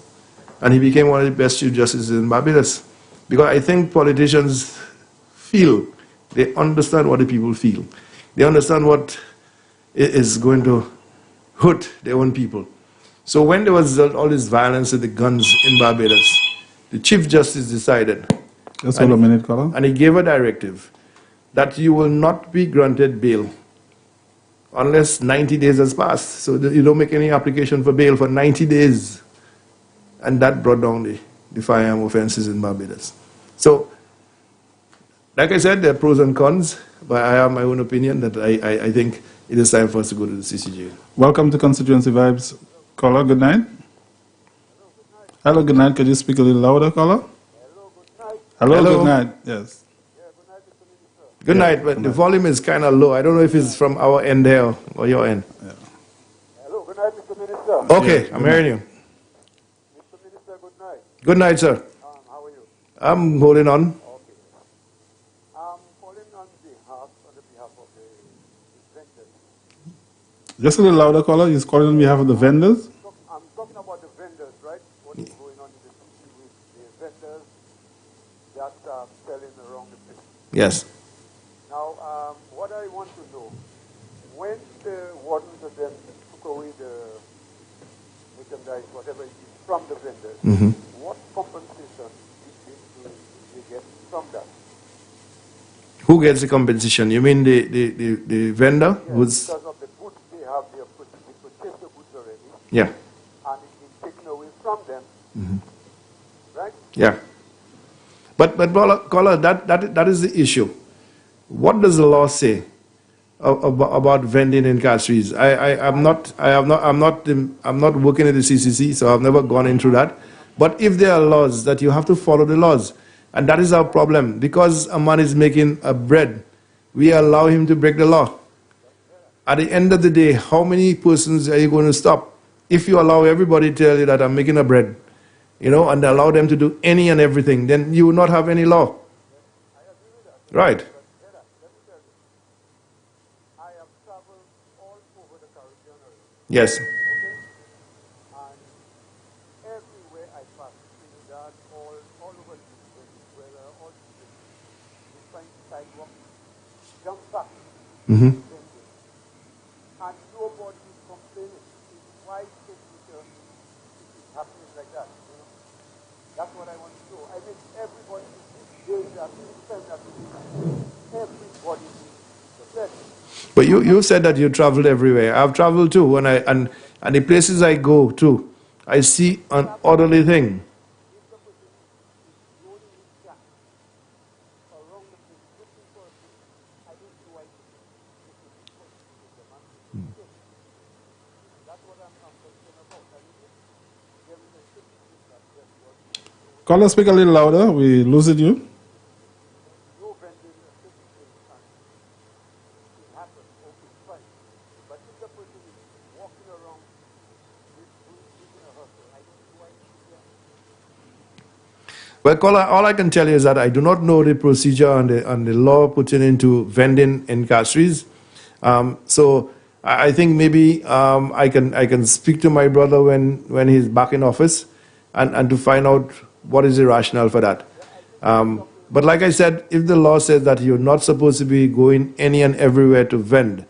And he became one of the best Chief Justices in Barbados. Because I think politicians feel, they understand what the people feel. They understand what is going to hurt their own people. So when there was all this violence with the guns in Barbados, the Chief Justice decided. Just hold a minute, caller. And he gave a directive that you will not be granted bail unless 90 days has passed. So you don't make any application for bail for 90 days. And that brought down the firearm offenses in Barbados. So, like I said, there are pros and cons, but I have my own opinion that I think it is time for us to go to the CCJ. Welcome to Constituency Vibes. Caller, good night. Hello, good night. Could you speak a little louder, caller? Hello, Hello. good night. Yes. Good night, but the volume is kind of low. I don't know if it's from our end there or your end. Hello, good night, Mr. Minister. Okay, I'm hearing you. Mr. Minister, good night. Good night, sir. How are you? I'm holding on. Okay. I'm calling on the behalf of the vendors. Just a little louder, caller. He's calling on behalf of the vendors. I'm talking about the vendors, right? What is going on in the city with the vendors that are selling around the place. Yes. Now, what I want to know, when the wardens of them took away the merchandise, whatever it is, from the vendors, what compensation did they get from that? Who gets the compensation? You mean the vendor? Yes, Who's, because of the goods they have, they purchased the goods already, yeah. and it's been taken away from them, right? Yeah. But caller, that is the issue. What does the law say about vending in catcheries? I'm not working at the CCC, so I've never gone into that. But if there are laws, that you have to follow the laws, and that is our problem. Because a man is making a bread, we allow him to break the law. At the end of the day, how many persons are you going to stop? If you allow everybody to tell you that I'm making a bread, and allow them to do any and everything, then you will not have any law. Right. I have traveled all over the Caribbean already, Yes. and everywhere I pass, Trinidad, all over Venezuela, all you find sidewalk, jump back, and nobody is complaining. Why is it happening like that? That's what I want to know. I mean, everybody doing that, send that to me. Everybody needs the best. But you said that you traveled everywhere. I've traveled too, and the places I go to, I see an orderly thing. If the person is rolling his jack around the place looking for a thing, I don't know why people is pursuing them and taking them. That's what I'm concerned about. I mean, if there is a system that just was Caller, speak a little louder. We losing you. no vending a certain thing and it happens, okay, fine. But if the person is walking around making a hustle, I don't know why people do that. Well, caller, all I can tell you is that I do not know the procedure and the law putting into vending in castries. So I think maybe I can speak to my brother when he's back in office and to find out what is the rationale for that. But like I said, if the law says that you're not supposed to be going any and everywhere to vend,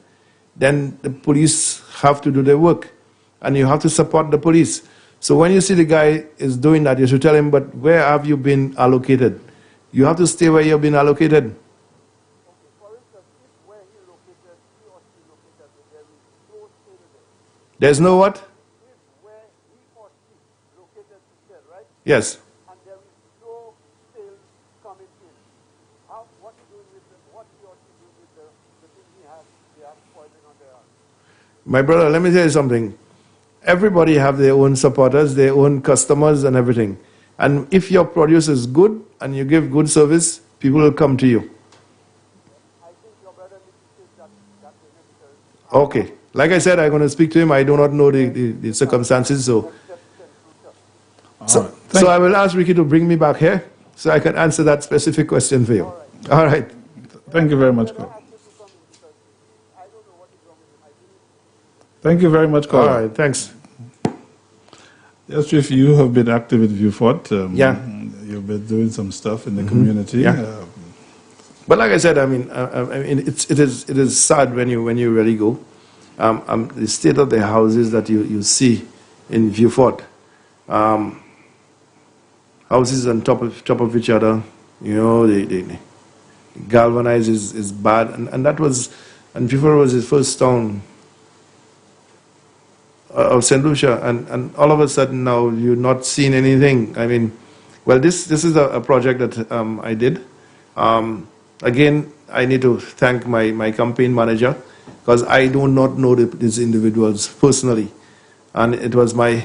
then the police have to do their work, and you have to support the police. So when you see the guy is doing that, you should tell him, but where have you been allocated? You have to stay where you've been allocated. Okay, for instance, if where he located, he or she located, there is no sale there. There's no what? If where he or she located to sell, right? Yes. And there is no sales coming in. What he or she doing with the thing they have spoiling on their hands? My brother, let me tell you something. Everybody have their own supporters, their own customers and everything. And if your produce is good and you give good service, people will come to you. I think your brother needs to take that necessary. Okay. Like I said, I'm going to speak to him. I do not know the circumstances. So I will ask Ricky to bring me back here so I can answer that specific question for you. All right. Thank you very much, caller. Thank you very much, caller. All right. Thanks. Yes, Chief, you have been active in Viewfort. Yeah. You've been doing some stuff in the community. Yeah. But like I said, I mean, it is sad when you really go. The state of the houses that you see in Viewfort, houses on top of each other, you know, the galvanized is bad, and Viewfort was his first town of St. Lucia, and all of a sudden now you're not seeing anything. I mean, well, this is a project that I did. Again, I need to thank my campaign manager, because I do not know these individuals personally. And it was my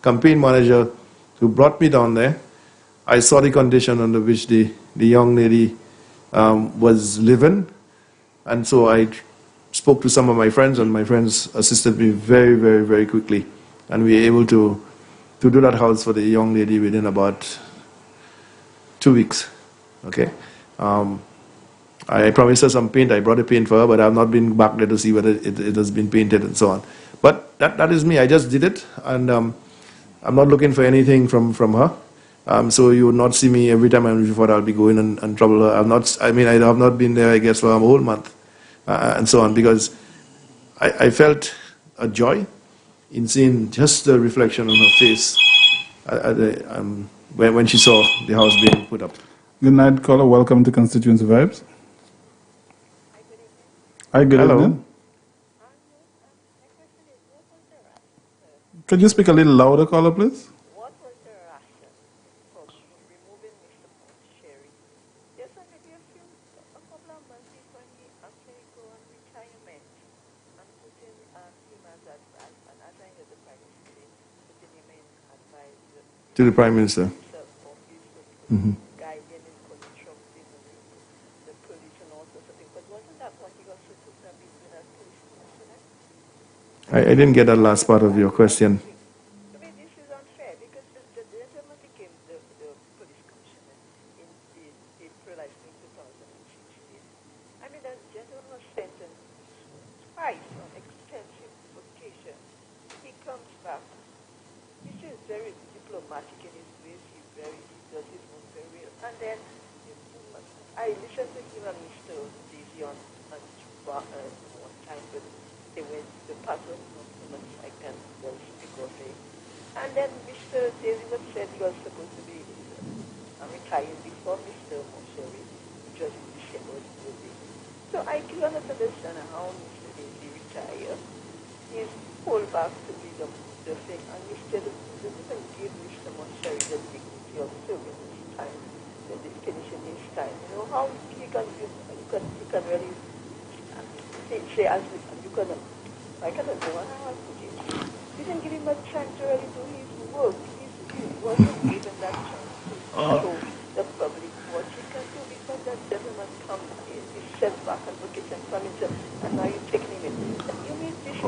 campaign manager who brought me down there. I saw the condition under which the young lady was living, and so I spoke to some of my friends, and my friends assisted me very, very, very quickly. And we were able to do that house for the young lady within about 2 weeks. Okay. I promised her some paint. I brought the paint for her, but I've not been back there to see whether it has been painted and so on. But that is me. I just did it, and I'm not looking for anything from her. So you would not see me every time I'm looking for her. I'll be going and trouble her. I have not been there, I guess, for a whole month, and so on, because I felt a joy in seeing just the reflection on her face when she saw the house being put up. Good night, caller. Welcome to Constituency Vibes. Hi, good Hello. evening. Could you speak a little louder, caller, please? What was the rationale for removing Mr. Pondicherry? Just maybe a couple of months before he actually go on retirement, and putting him as advice, and as I heard the Prime Minister, putting him in advisor To the Prime Minister. guiding and constructing the police and all sorts of things. But wasn't that what he was supposed to be doing as police commissioner? I didn't get that last part of your question. I mean, this is unfair, because the gentleman became the police commissioner in April, I think, 2016. I mean, the gentleman was sentenced twice on extensive vacation. He comes back. He's just very diplomatic in his ways. He does his own very well. And then I listened to him and Mr. Daisy on one time, but the pastor of the site and was because And then Mr. Daisy was said he was supposed to be retired before Mr. Mosheri, which was in December. So I cannot understand how Mr. Daisy retired. He's pulled back to be the thing, and Mr. doesn't give Mr. Mosheri the dignity of serving his time, the finishing his time. You know how he can really say as you can. I cannot know how I put it. You didn't give him a chance to really do his work. He wasn't given that chance to show the public what he can do because that gentleman comes, is set back and look at him from himself, and now you're taking him in. You mean this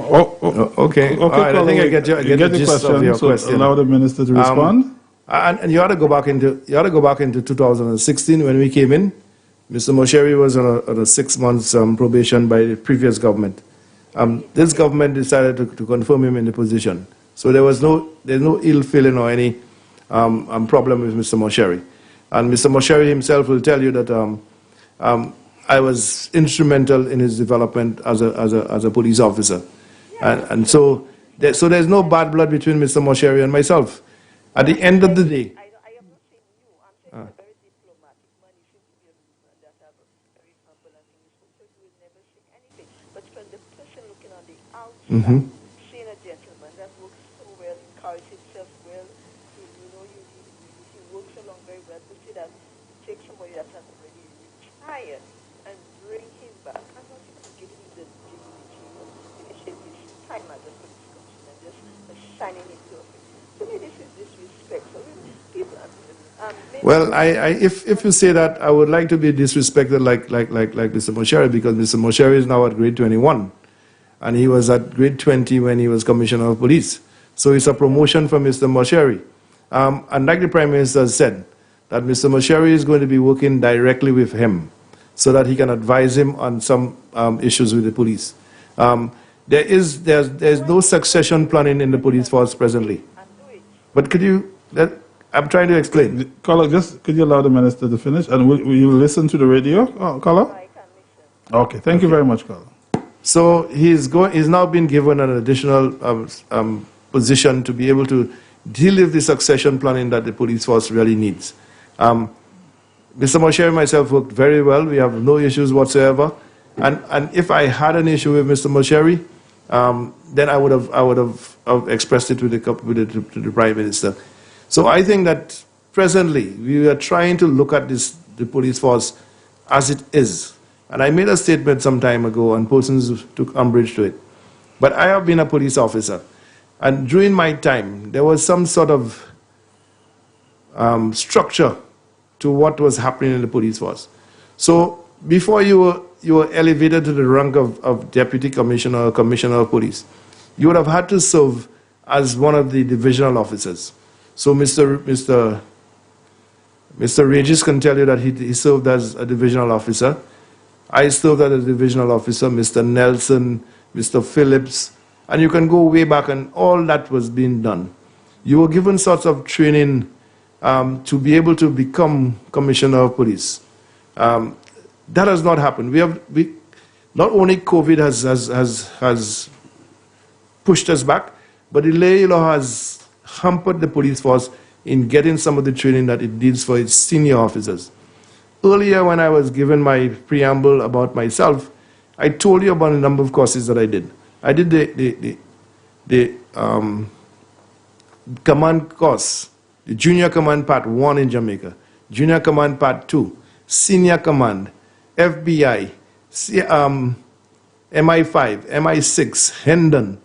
Okay. All right. I think I get the gist of your question. Allow the minister to respond. And you ought to go back into 2016 when we came in. Mr. Mosheri was on a 6 months probation by the previous government. This government decided to confirm him in the position. So there's no ill feeling or any problem with Mr. Mosheri. And Mr. Mosheri himself will tell you that I was instrumental in his development as a police officer. And so there's no bad blood between Mr. Mosheri and myself. At the end of the day. I am not saying you. I'm saying a very diplomatic man. You seem to be a man that have a very humble and things. So you will never say anything. But from the person looking on the outside, seeing a gentleman that works so well, carries himself well, he works along very well. To see that take somebody that has already retired and bring him back, and not even giving him the dignity of finishing his time as a police commissioner, just assigning him to a to me, this is disrespectful. People, well, if you say that, I would like to be disrespected like Mr. Mosheri, because Mr. Mosheri is now at grade 21, and he was at grade 20 when he was Commissioner of Police. So it's a promotion for Mr. Mosheri. And like the Prime Minister said, that Mr. Mosheri is going to be working directly with him so that he can advise him on some issues with the police. There's no succession planning in the police force presently. But I'm trying to explain. Caller, could you allow the minister to finish? And will you listen to the radio, caller? I can listen. Okay, thank you very much, caller. So he's now been given an additional position to be able to deal with the succession planning that the police force really needs. Mr. Mosheri and myself worked very well. We have no issues whatsoever. And if I had an issue with Mr. Mosheri, then I would have expressed it to the Prime Minister. So I think that presently we are trying to look at the police force as it is. And I made a statement some time ago, and persons took umbrage to it. But I have been a police officer, and during my time there was some sort of structure to what was happening in the police force. So before you were elevated to the rank of Deputy Commissioner or Commissioner of Police, you would have had to serve as one of the divisional officers. So Mr. Regis can tell you that he served as a divisional officer. I served as a divisional officer, Mr. Nelson, Mr. Phillips, and you can go way back, and all that was being done. You were given sorts of training to be able to become Commissioner of Police. That has not happened. Not only COVID has pushed us back, but the lay law has hampered the police force in getting some of the training that it needs for its senior officers. Earlier, when I was given my preamble about myself, I told you about a number of courses that I did. I did the command course, the Junior Command Part 1 in Jamaica, Junior Command Part 2, Senior Command, FBI, MI5, MI6, Hendon.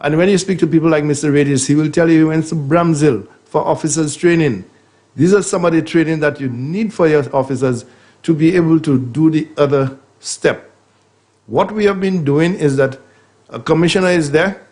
And when you speak to people like Mr. Radius, he will tell you he went to Bramshill for officers training. These are some of the training that you need for your officers to be able to do the other step. What we have been doing is that a commissioner is there,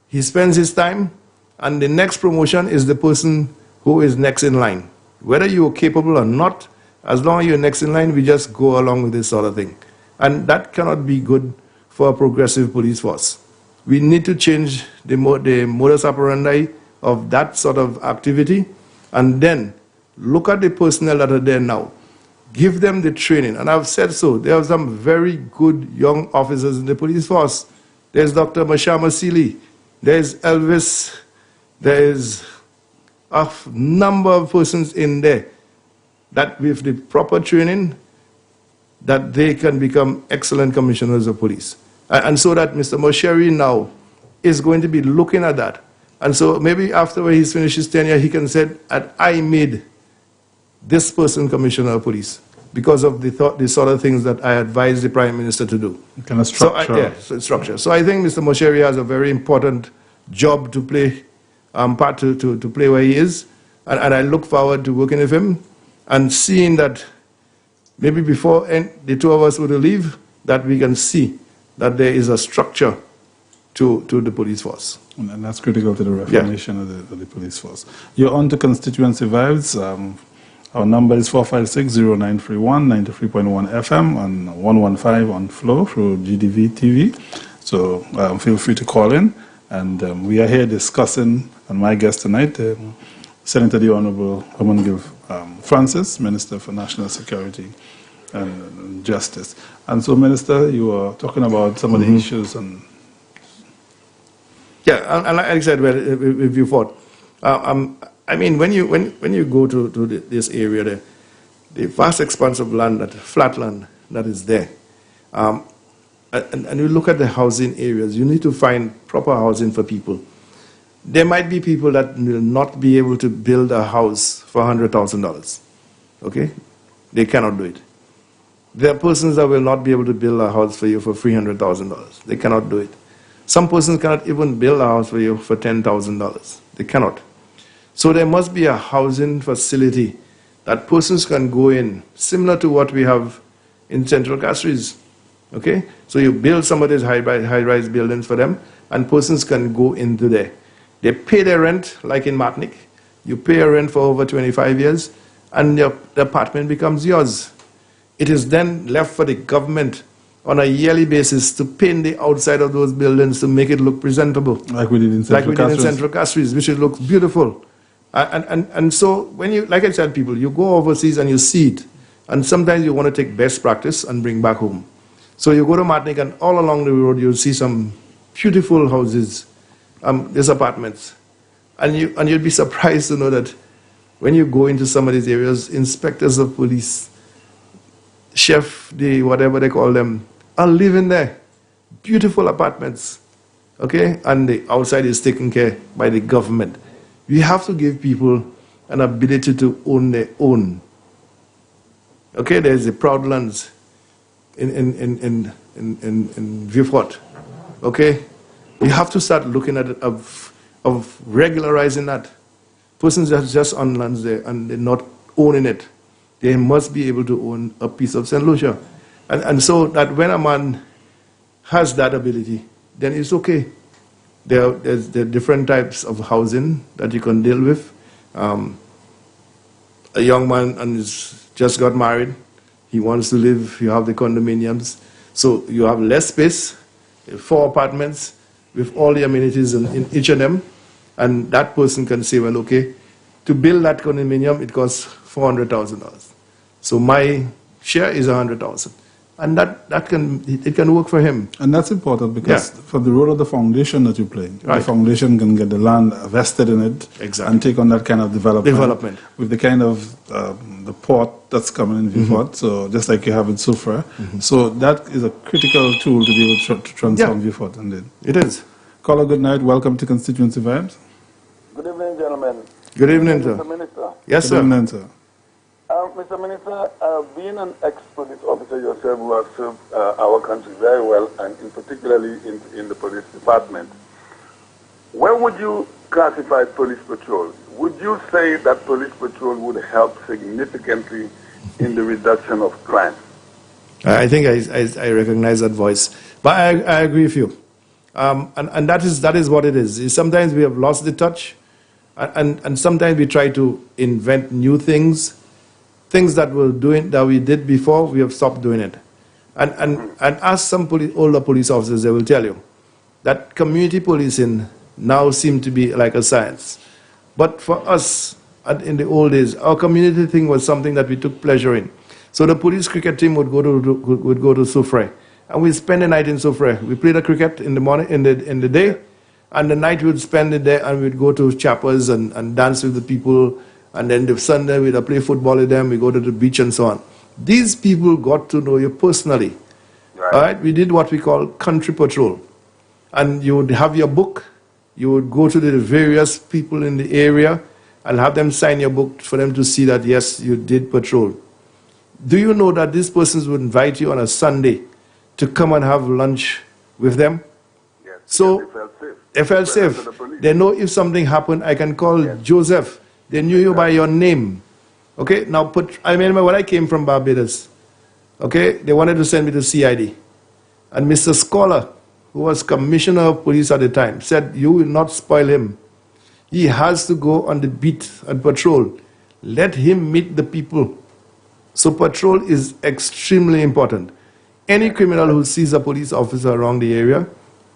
he spends his time, and the next promotion is the person who is next in line. Whether you are capable or not, as long as you're next in line, we just go along with this sort of thing. And that cannot be good for a progressive police force. We need to change the modus operandi of that sort of activity, and then look at the personnel that are there now. Give them the training. And I've said so. There are some very good young officers in the police force. There's Dr. Mashama Sealy. There's Elvis There is a number of persons in there that with the proper training, that they can become excellent commissioners of police. And so that Mr. Mosheri now is going to be looking at that. And so maybe after he's finished his tenure, he can say, I made this person commissioner of police because of the sort of things that I advised the Prime Minister to do. Kind of structure. So structure. So I think Mr. Mosheri has a very important job to play, part to play where he is. And I look forward to working with him and seeing that maybe before the two of us would leave, that we can see that there is a structure to the police force. And that's critical to the reformation of the police force. You're on to Constituency Vibes. Our number is 456-0931, 93.1 FM, and 115 on Flow through GDV TV. So feel free to call in. And we are here discussing, and my guest tonight, Senator the Honorable Herman Francis, Minister for National Security and Justice. And so, Minister, you were talking about some of the issues. And and like I said, well, if you thought, I mean, when you go to this area, the vast expanse of land, that flat land that is there, and you look at the housing areas, you need to find proper housing for people. There might be people that will not be able to build a house for $100,000. Okay? They cannot do it. There are persons that will not be able to build a house for you for $300,000. They cannot do it. Some persons cannot even build a house for you for $10,000. They cannot. So there must be a housing facility that persons can go in, similar to what we have in Central Castries. Okay? So you build some of these high-rise buildings for them, and persons can go into there. They pay their rent, like in Martinique. You pay a rent for over 25 years, and the apartment becomes yours. It is then left for the government on a yearly basis to paint the outside of those buildings to make it look presentable. Like we did in Central Castries, which it looks beautiful. And so, when you, like I said, people, you go overseas and you see it, and sometimes you want to take best practice and bring back home. So you go to Martinique, and all along the road you'll see some beautiful houses, these apartments. And you'd be surprised to know that when you go into some of these areas, inspectors of police, chef, whatever they call them, are living there. Beautiful apartments. Okay? And the outside is taken care by the government. We have to give people an ability to own their own. Okay? There's the proud lands in Vieux-Fort. Okay? We have to start looking at it of regularizing that. Persons that just on lands there and they're not owning it, they must be able to own a piece of St. Lucia. And so that when a man has that ability, then it's okay. There's different types of housing that you can deal with. A young man and just got married, he wants to live, you have the condominiums. So you have less space, 4 apartments, with all the amenities in each of them, and that person can say, well, okay, to build that condominium, it costs $400,000. So my share is $100,000, and it can work for him. And that's important because for the role of the foundation that you play, the foundation can get the land vested in it and take on that kind of development. With the kind of the port that's coming in Vieux-Fort, so just like you have in Soufrière. So that is a critical tool to be able to transform Vieux-Fort. Indeed. It is. Caller, good night. Welcome to Constituency Vibes. Good evening, gentlemen. Good evening, sir. Mr. Minister. Yes, sir. Good evening, sir. Mr. Minister, being an ex-police officer yourself who has served our country very well, and particularly in the police department, where would you classify police patrol? Would you say that police patrol would help significantly in the reduction of crime? I think I recognize that voice. But I agree with you. And that is what it is. Sometimes we have lost the touch, and sometimes we try to invent new things that we did before, we have stopped doing it. And ask some older police officers, they will tell you that community policing now seems to be like a science. But for us, in the old days, our community thing was something that we took pleasure in. So the police cricket team would go to Soufrière, and we spend the night in Soufrière. We play the cricket in the morning, in the day, And the night we'd spend it there, and we'd go to chappers and dance with the people. And then the Sunday we'd play football with them. We go to the beach and so on. These people got to know you personally. Right. All right? We did what we call country patrol. And you would have your book. You would go to the various people in the area and have them sign your book for them to see that, yes, you did patrol. Do you know that these persons would invite you on a Sunday to come and have lunch with them? Yes. So They felt safe. they felt safe. To the police. They know if something happened, I can call Joseph. They knew you by your name. Okay, now I remember when I came from Barbados, okay, they wanted to send me to CID. And Mr. Scholar, who was Commissioner of Police at the time, said, you will not spoil him. He has to go on the beat and patrol. Let him meet the people. So patrol is extremely important. Any criminal who sees a police officer around the area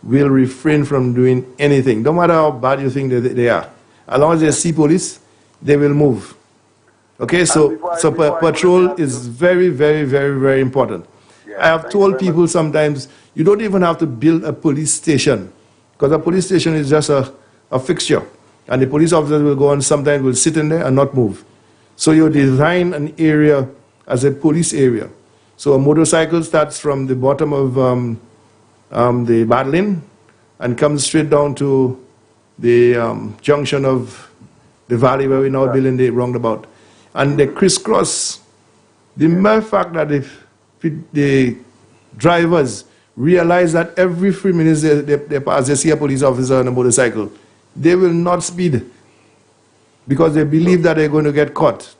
will refrain from doing anything, no matter how bad you think they are. As long as they see police, they will move. Okay, so patrol is very, very, very, very important. I have told people sometimes, you don't even have to build a police station, because a police station is just a fixture. And the police officers will go and sometimes will sit in there and not move. So you design an area as a police area. So a motorcycle starts from the bottom of the Badlin and comes straight down to the junction of the valley where we're now building the roundabout. And they crisscross. The mere fact that the drivers realize that every 3 minutes they pass, they see a police officer on a motorcycle, they will not speed because they believe that they're going to get caught.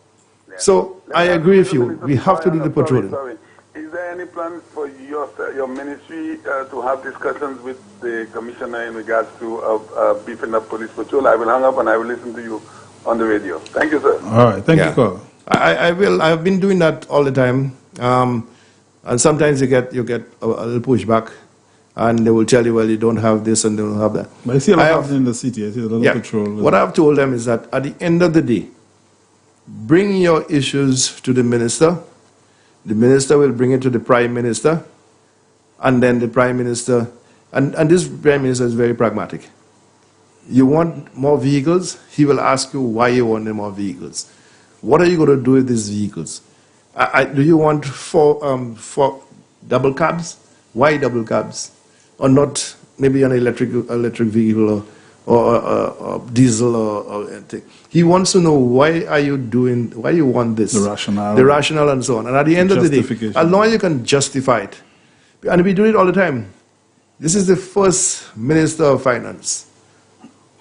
Yeah. So I agree with you. We have to do the patrolling. Sorry. Is there any plans for your ministry to have discussions with the commissioner in regards to beefing up police patrol? I will hang up and I will listen to you on the radio. Thank you, sir. All right. Thank you, Carl. I will. I've been doing that all the time. And sometimes you get a little pushback. And they will tell you, well, you don't have this and they don't have that. But I see a lot happening in the city. I see a lot of patrol. What I've told them is that at the end of the day, bring your issues to the minister. The minister will bring it to the prime minister. And then the prime minister, and this prime minister is very pragmatic. You want more vehicles? He will ask you why you want more vehicles. What are you going to do with these vehicles? Do you want four double cabs? Why double cabs? Or not maybe an electric vehicle or diesel or anything. He wants to know why you want this. The rationale and so on. And at the end of the day, as long as you can justify it. And we do it all the time. This is the first Minister of Finance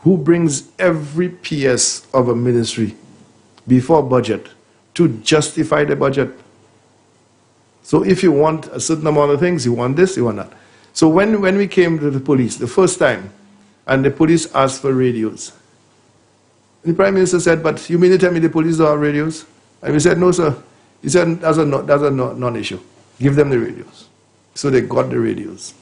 who brings every PS of a ministry before budget to justify the budget. So if you want a certain amount of things, you want this, you want that. So when we came to the police the first time, and the police asked for radios, the Prime Minister said, but you mean to tell me the police don't have radios? And we said, no, sir. He said, that's a non-issue. Give them the radios. So they got the radios.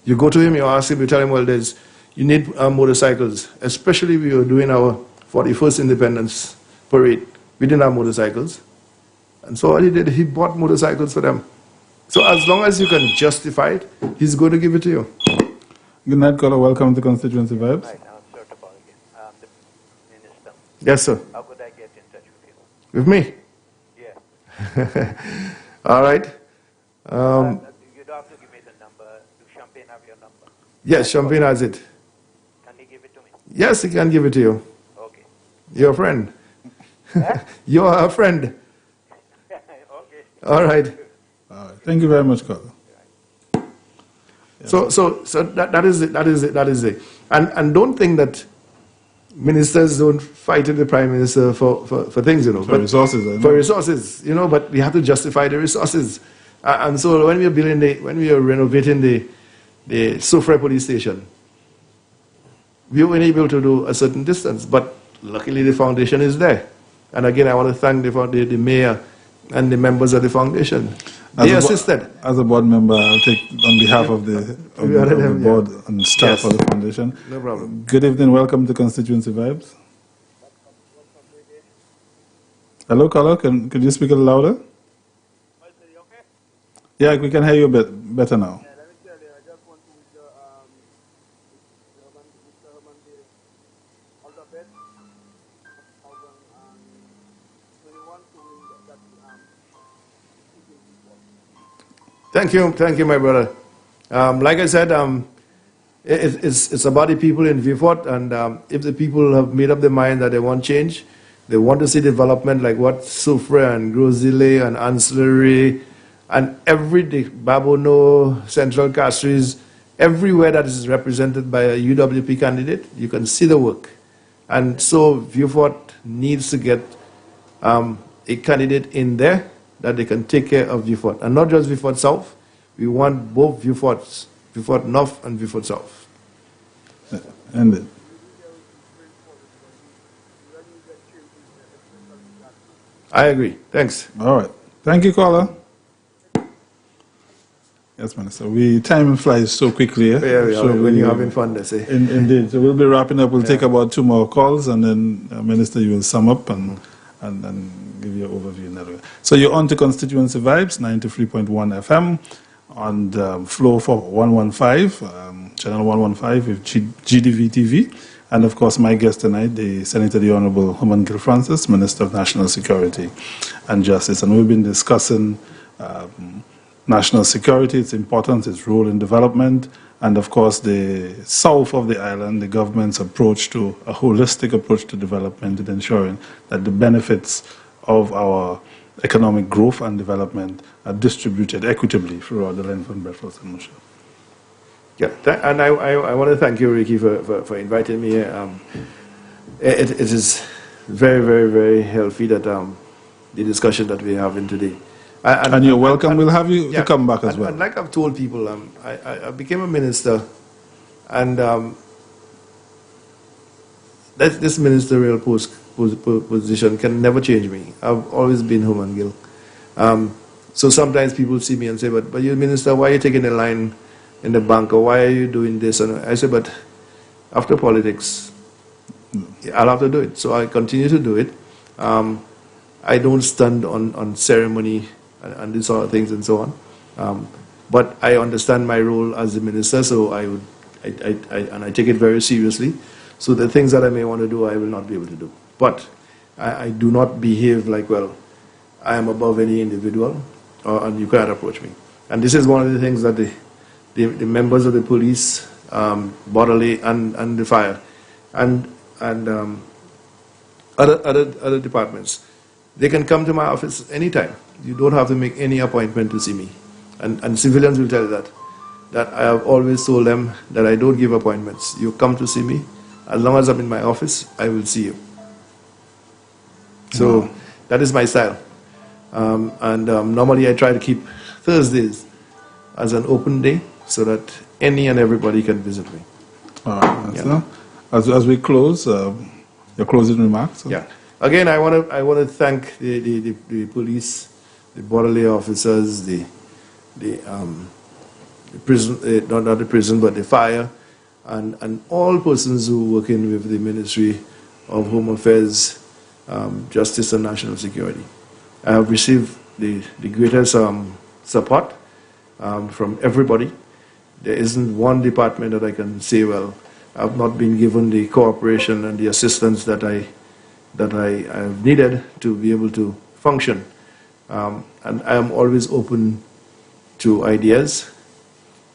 You go to him, you ask him, you tell him, well, you need motorcycles, especially we were doing our 41st Independence Parade. We didn't have motorcycles. And so all he did, he bought motorcycles for them. So as long as you can justify it, he's going to give it to you. Good night, caller. Welcome to Constituency Vibes. Right, Sir Topologist, the Minister. Yes, sir. How could I get in touch with you? With me? Yeah. All right. You don't have to give me the number. Do Champagne have your number? Yes, Champagne has it. Can he give it to me? Yes, he can give it to you. Okay. You're a friend. You're a friend. Okay. All right. All right. Thank you very much, caller. So that is it. And don't think that ministers don't fight with the Prime Minister for things, you know. For resources, I know. For resources, you know, but we have to justify the resources. And so when we are renovating the Sufre police station, we were able to do a certain distance, but luckily the foundation is there. And again, I want to thank the mayor and the members of the foundation. They assisted. As a board member, I'll take on behalf of the board and staff of the foundation. No problem. Good evening. Welcome to Constituency Vibes. Hello, caller. Could you speak a little louder? Yeah, we can hear you better now. Let me tell you, I just want to wish Mr. Thank you, my brother. Like I said, it's about the people in Vieux-Fort, and if the people have made up their mind that they want change, they want to see development like what Soufre and Grosile and Ancillary and Babono, Central Castries, everywhere that is represented by a UWP candidate, you can see the work. And so Vieux-Fort needs to get a candidate in there that they can take care of Vieux-Fort. And not just Vieux-Fort South, we want both Vieux-Forts, Vieux-Fort North and Vieux-Fort South. And I agree. Thanks. all right. Thank you, caller. Yes, Minister. Time flies so quickly. Yeah, so when you're having fun, they say. Indeed. So we'll be wrapping up. We'll take about 2 more calls, and then, Minister, you will sum up and give your overview. In that way. So you're on to Constituency Vibes, 93.1 FM, on the flow for 115, channel 115 with GDV TV. And of course, my guest tonight, the Senator, the Honorable Herman Gill Francis, Minister of National Security and Justice. And we've been discussing national security, its importance, its role in development, and of course, the south of the island, the government's approach to a holistic approach to development and ensuring that the benefits of our economic growth and development are distributed equitably throughout the length and breadth of St. Lucia. Yeah, and I want to thank you, Ricky, for inviting me here. It is very, very, very healthy that the discussion that we're having today. And you're welcome. We'll have you to come back as well. And like I've told people, I became a minister, and this ministerial position can never change me. I've always been Herman Gill. So sometimes people see me and say, but you're minister, why are you taking a line in the bank, or why are you doing this? And I say, but after politics, I'll have to do it. So I continue to do it. I don't stand on ceremony and these sort of things and so on. But I understand my role as a minister, so I take it very seriously. So the things that I may want to do, I will not be able to do. But I do not behave like, well, I am above any individual, and you can't approach me. And this is one of the things that the members of the police, bodily and the fire, and other departments, they can come to my office anytime. You don't have to make any appointment to see me. And civilians will tell you that I have always told them that I don't give appointments. You come to see me, as long as I'm in my office, I will see you. So that is my style. Normally I try to keep Thursdays as an open day, so that any and everybody can visit me. All right. Yeah. As we close, your closing remarks. Yeah. Again, I want to thank the police, the bodily officers, the prison, not the prison, but the fire, and all persons who are working with the Ministry of Home Affairs, Justice and National Security. I have received the greatest support from everybody. There isn't one department that I can say, well, I've not been given the cooperation and the assistance that I have needed to be able to function. And I am always open to ideas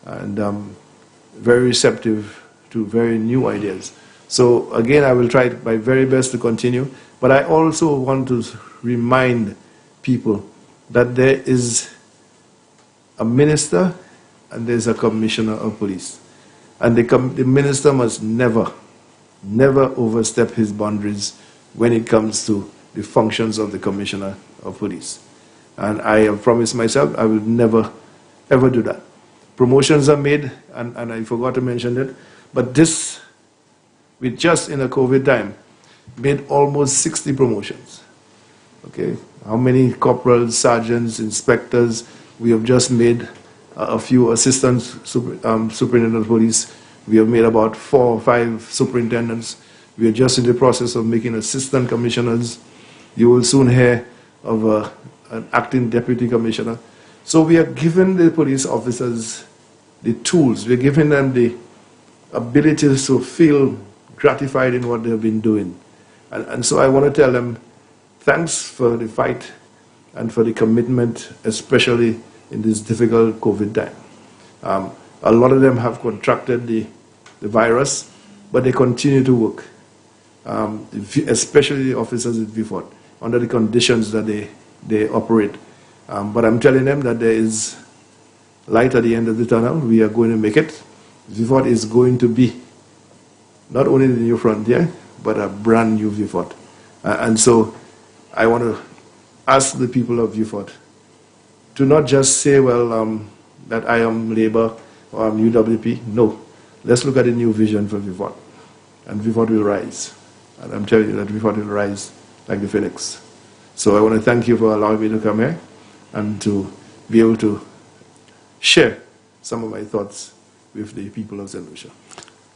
and very receptive to very new ideas. So again, I will try my very best to continue, but I also want to remind people that there is a minister and there's a commissioner of police. And the minister must never overstep his boundaries when it comes to the functions of the commissioner of police. And I have promised myself I will never, ever do that. Promotions are made, and I forgot to mention it, but this, we just in a COVID time, made almost 60 promotions. Okay, how many corporals, sergeants, inspectors? We have just made a few assistants, superintendent of police. We have made about 4 or 5 superintendents. We are just in the process of making assistant commissioners. You will soon hear of an acting deputy commissioner. So we are giving the police officers the tools. We are giving them the ability to feel gratified in what they have been doing. And so I want to tell them, thanks for the fight and for the commitment, especially in this difficult COVID time. A lot of them have contracted the virus, but they continue to work, especially the officers at VFOT, under the conditions that they operate. But I'm telling them that there is light at the end of the tunnel. We are going to make it. VFOT is going to be not only the new frontier, but a brand new VFOT. And so I want to ask the people of VFOT to not just say, well, that I am Labour or I'm UWP. No. Let's look at a new vision for VFOT. And VFOT will rise. And I'm telling you that VFOT will rise like the phoenix. So I want to thank you for allowing me to come here and to be able to share some of my thoughts with the people of St. Lucia.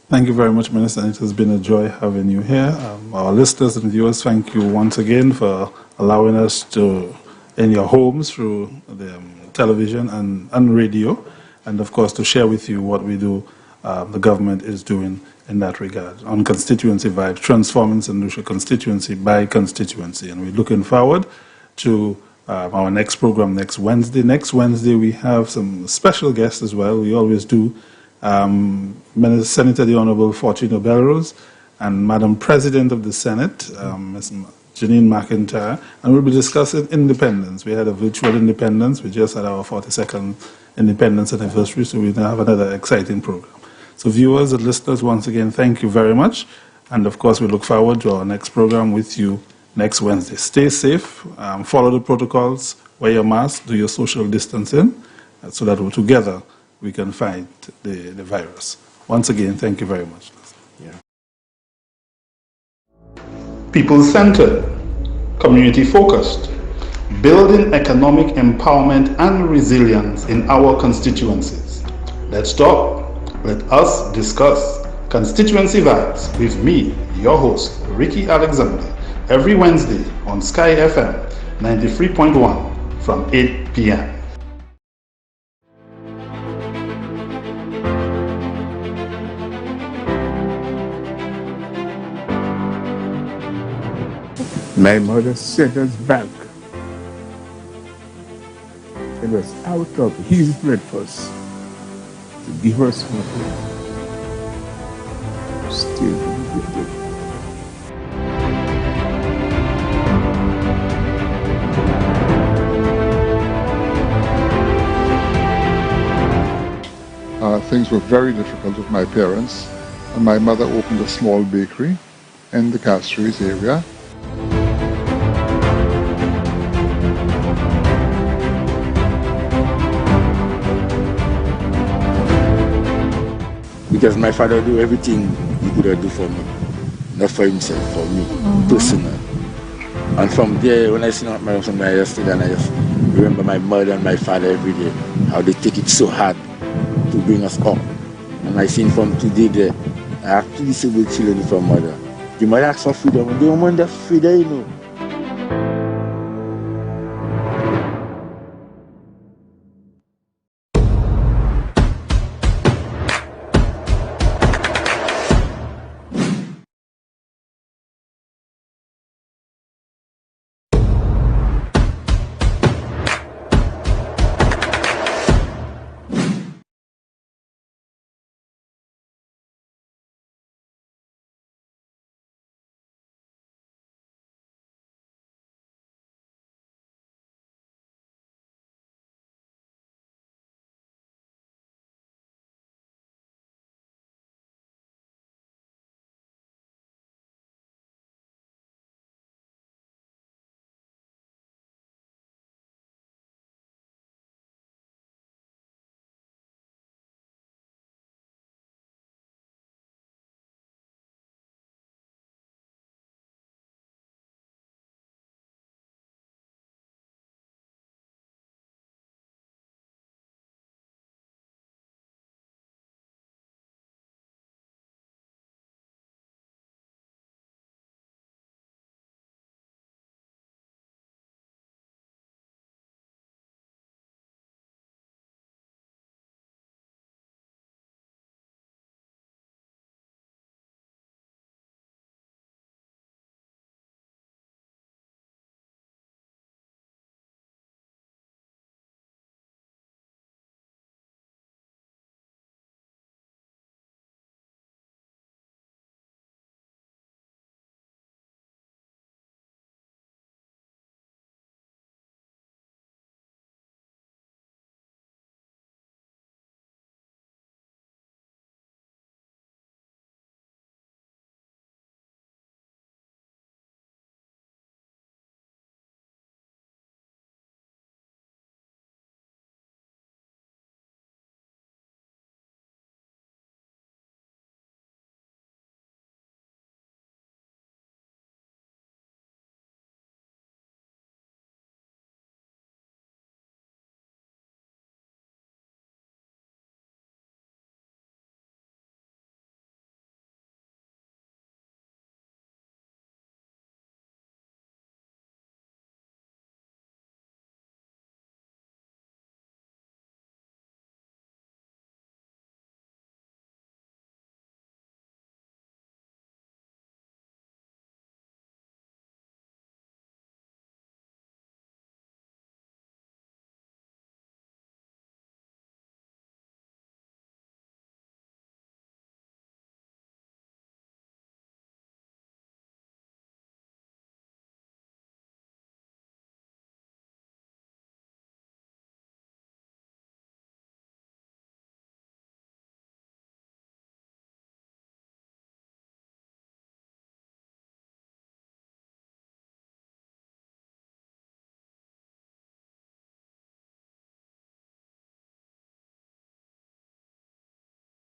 Thank you very much, Minister. It has been a joy having you here. Our listeners and viewers, thank you once again for allowing us to, in your homes through the television and radio, and of course to share with you what we do, the government is doing in that regard. On Constituency Vibes, transforming St. Lucia constituency by constituency. And we're looking forward to our next program next Wednesday. Next Wednesday we have some special guests as well. We always do. Senator the Honorable Fortuna Belrose and Madam President of the Senate, Ms. Janine McIntyre, and we'll be discussing independence. We had a virtual independence. We just had our 42nd independence anniversary, so we now have another exciting program. So viewers and listeners, once again, thank you very much. And of course, we look forward to our next program with you next Wednesday. Stay safe, follow the protocols, wear your mask, do your social distancing, so that together we can fight the virus. Once again, thank you very much. Yeah. People-centered, community-focused, building economic empowerment and resilience in our constituencies. Let's talk. Let us discuss. Constituency Vibes with me, your host, Ricky Alexander, every Wednesday on Sky FM 93.1 from 8 p.m. My mother sent us back. It was out of his breakfast to give us something. Still good. Things were very difficult with my parents, and my mother opened a small bakery in the Castries area. Because my father do everything he could do for me, not for himself, for me, personal. And from there, when I see my mother, I just sit and I just remember my mother and my father every day, how they take it so hard to bring us up. And I seen from today there, I have two disabled children from mother. The mother asks for freedom, and they don't want that freedom, you know.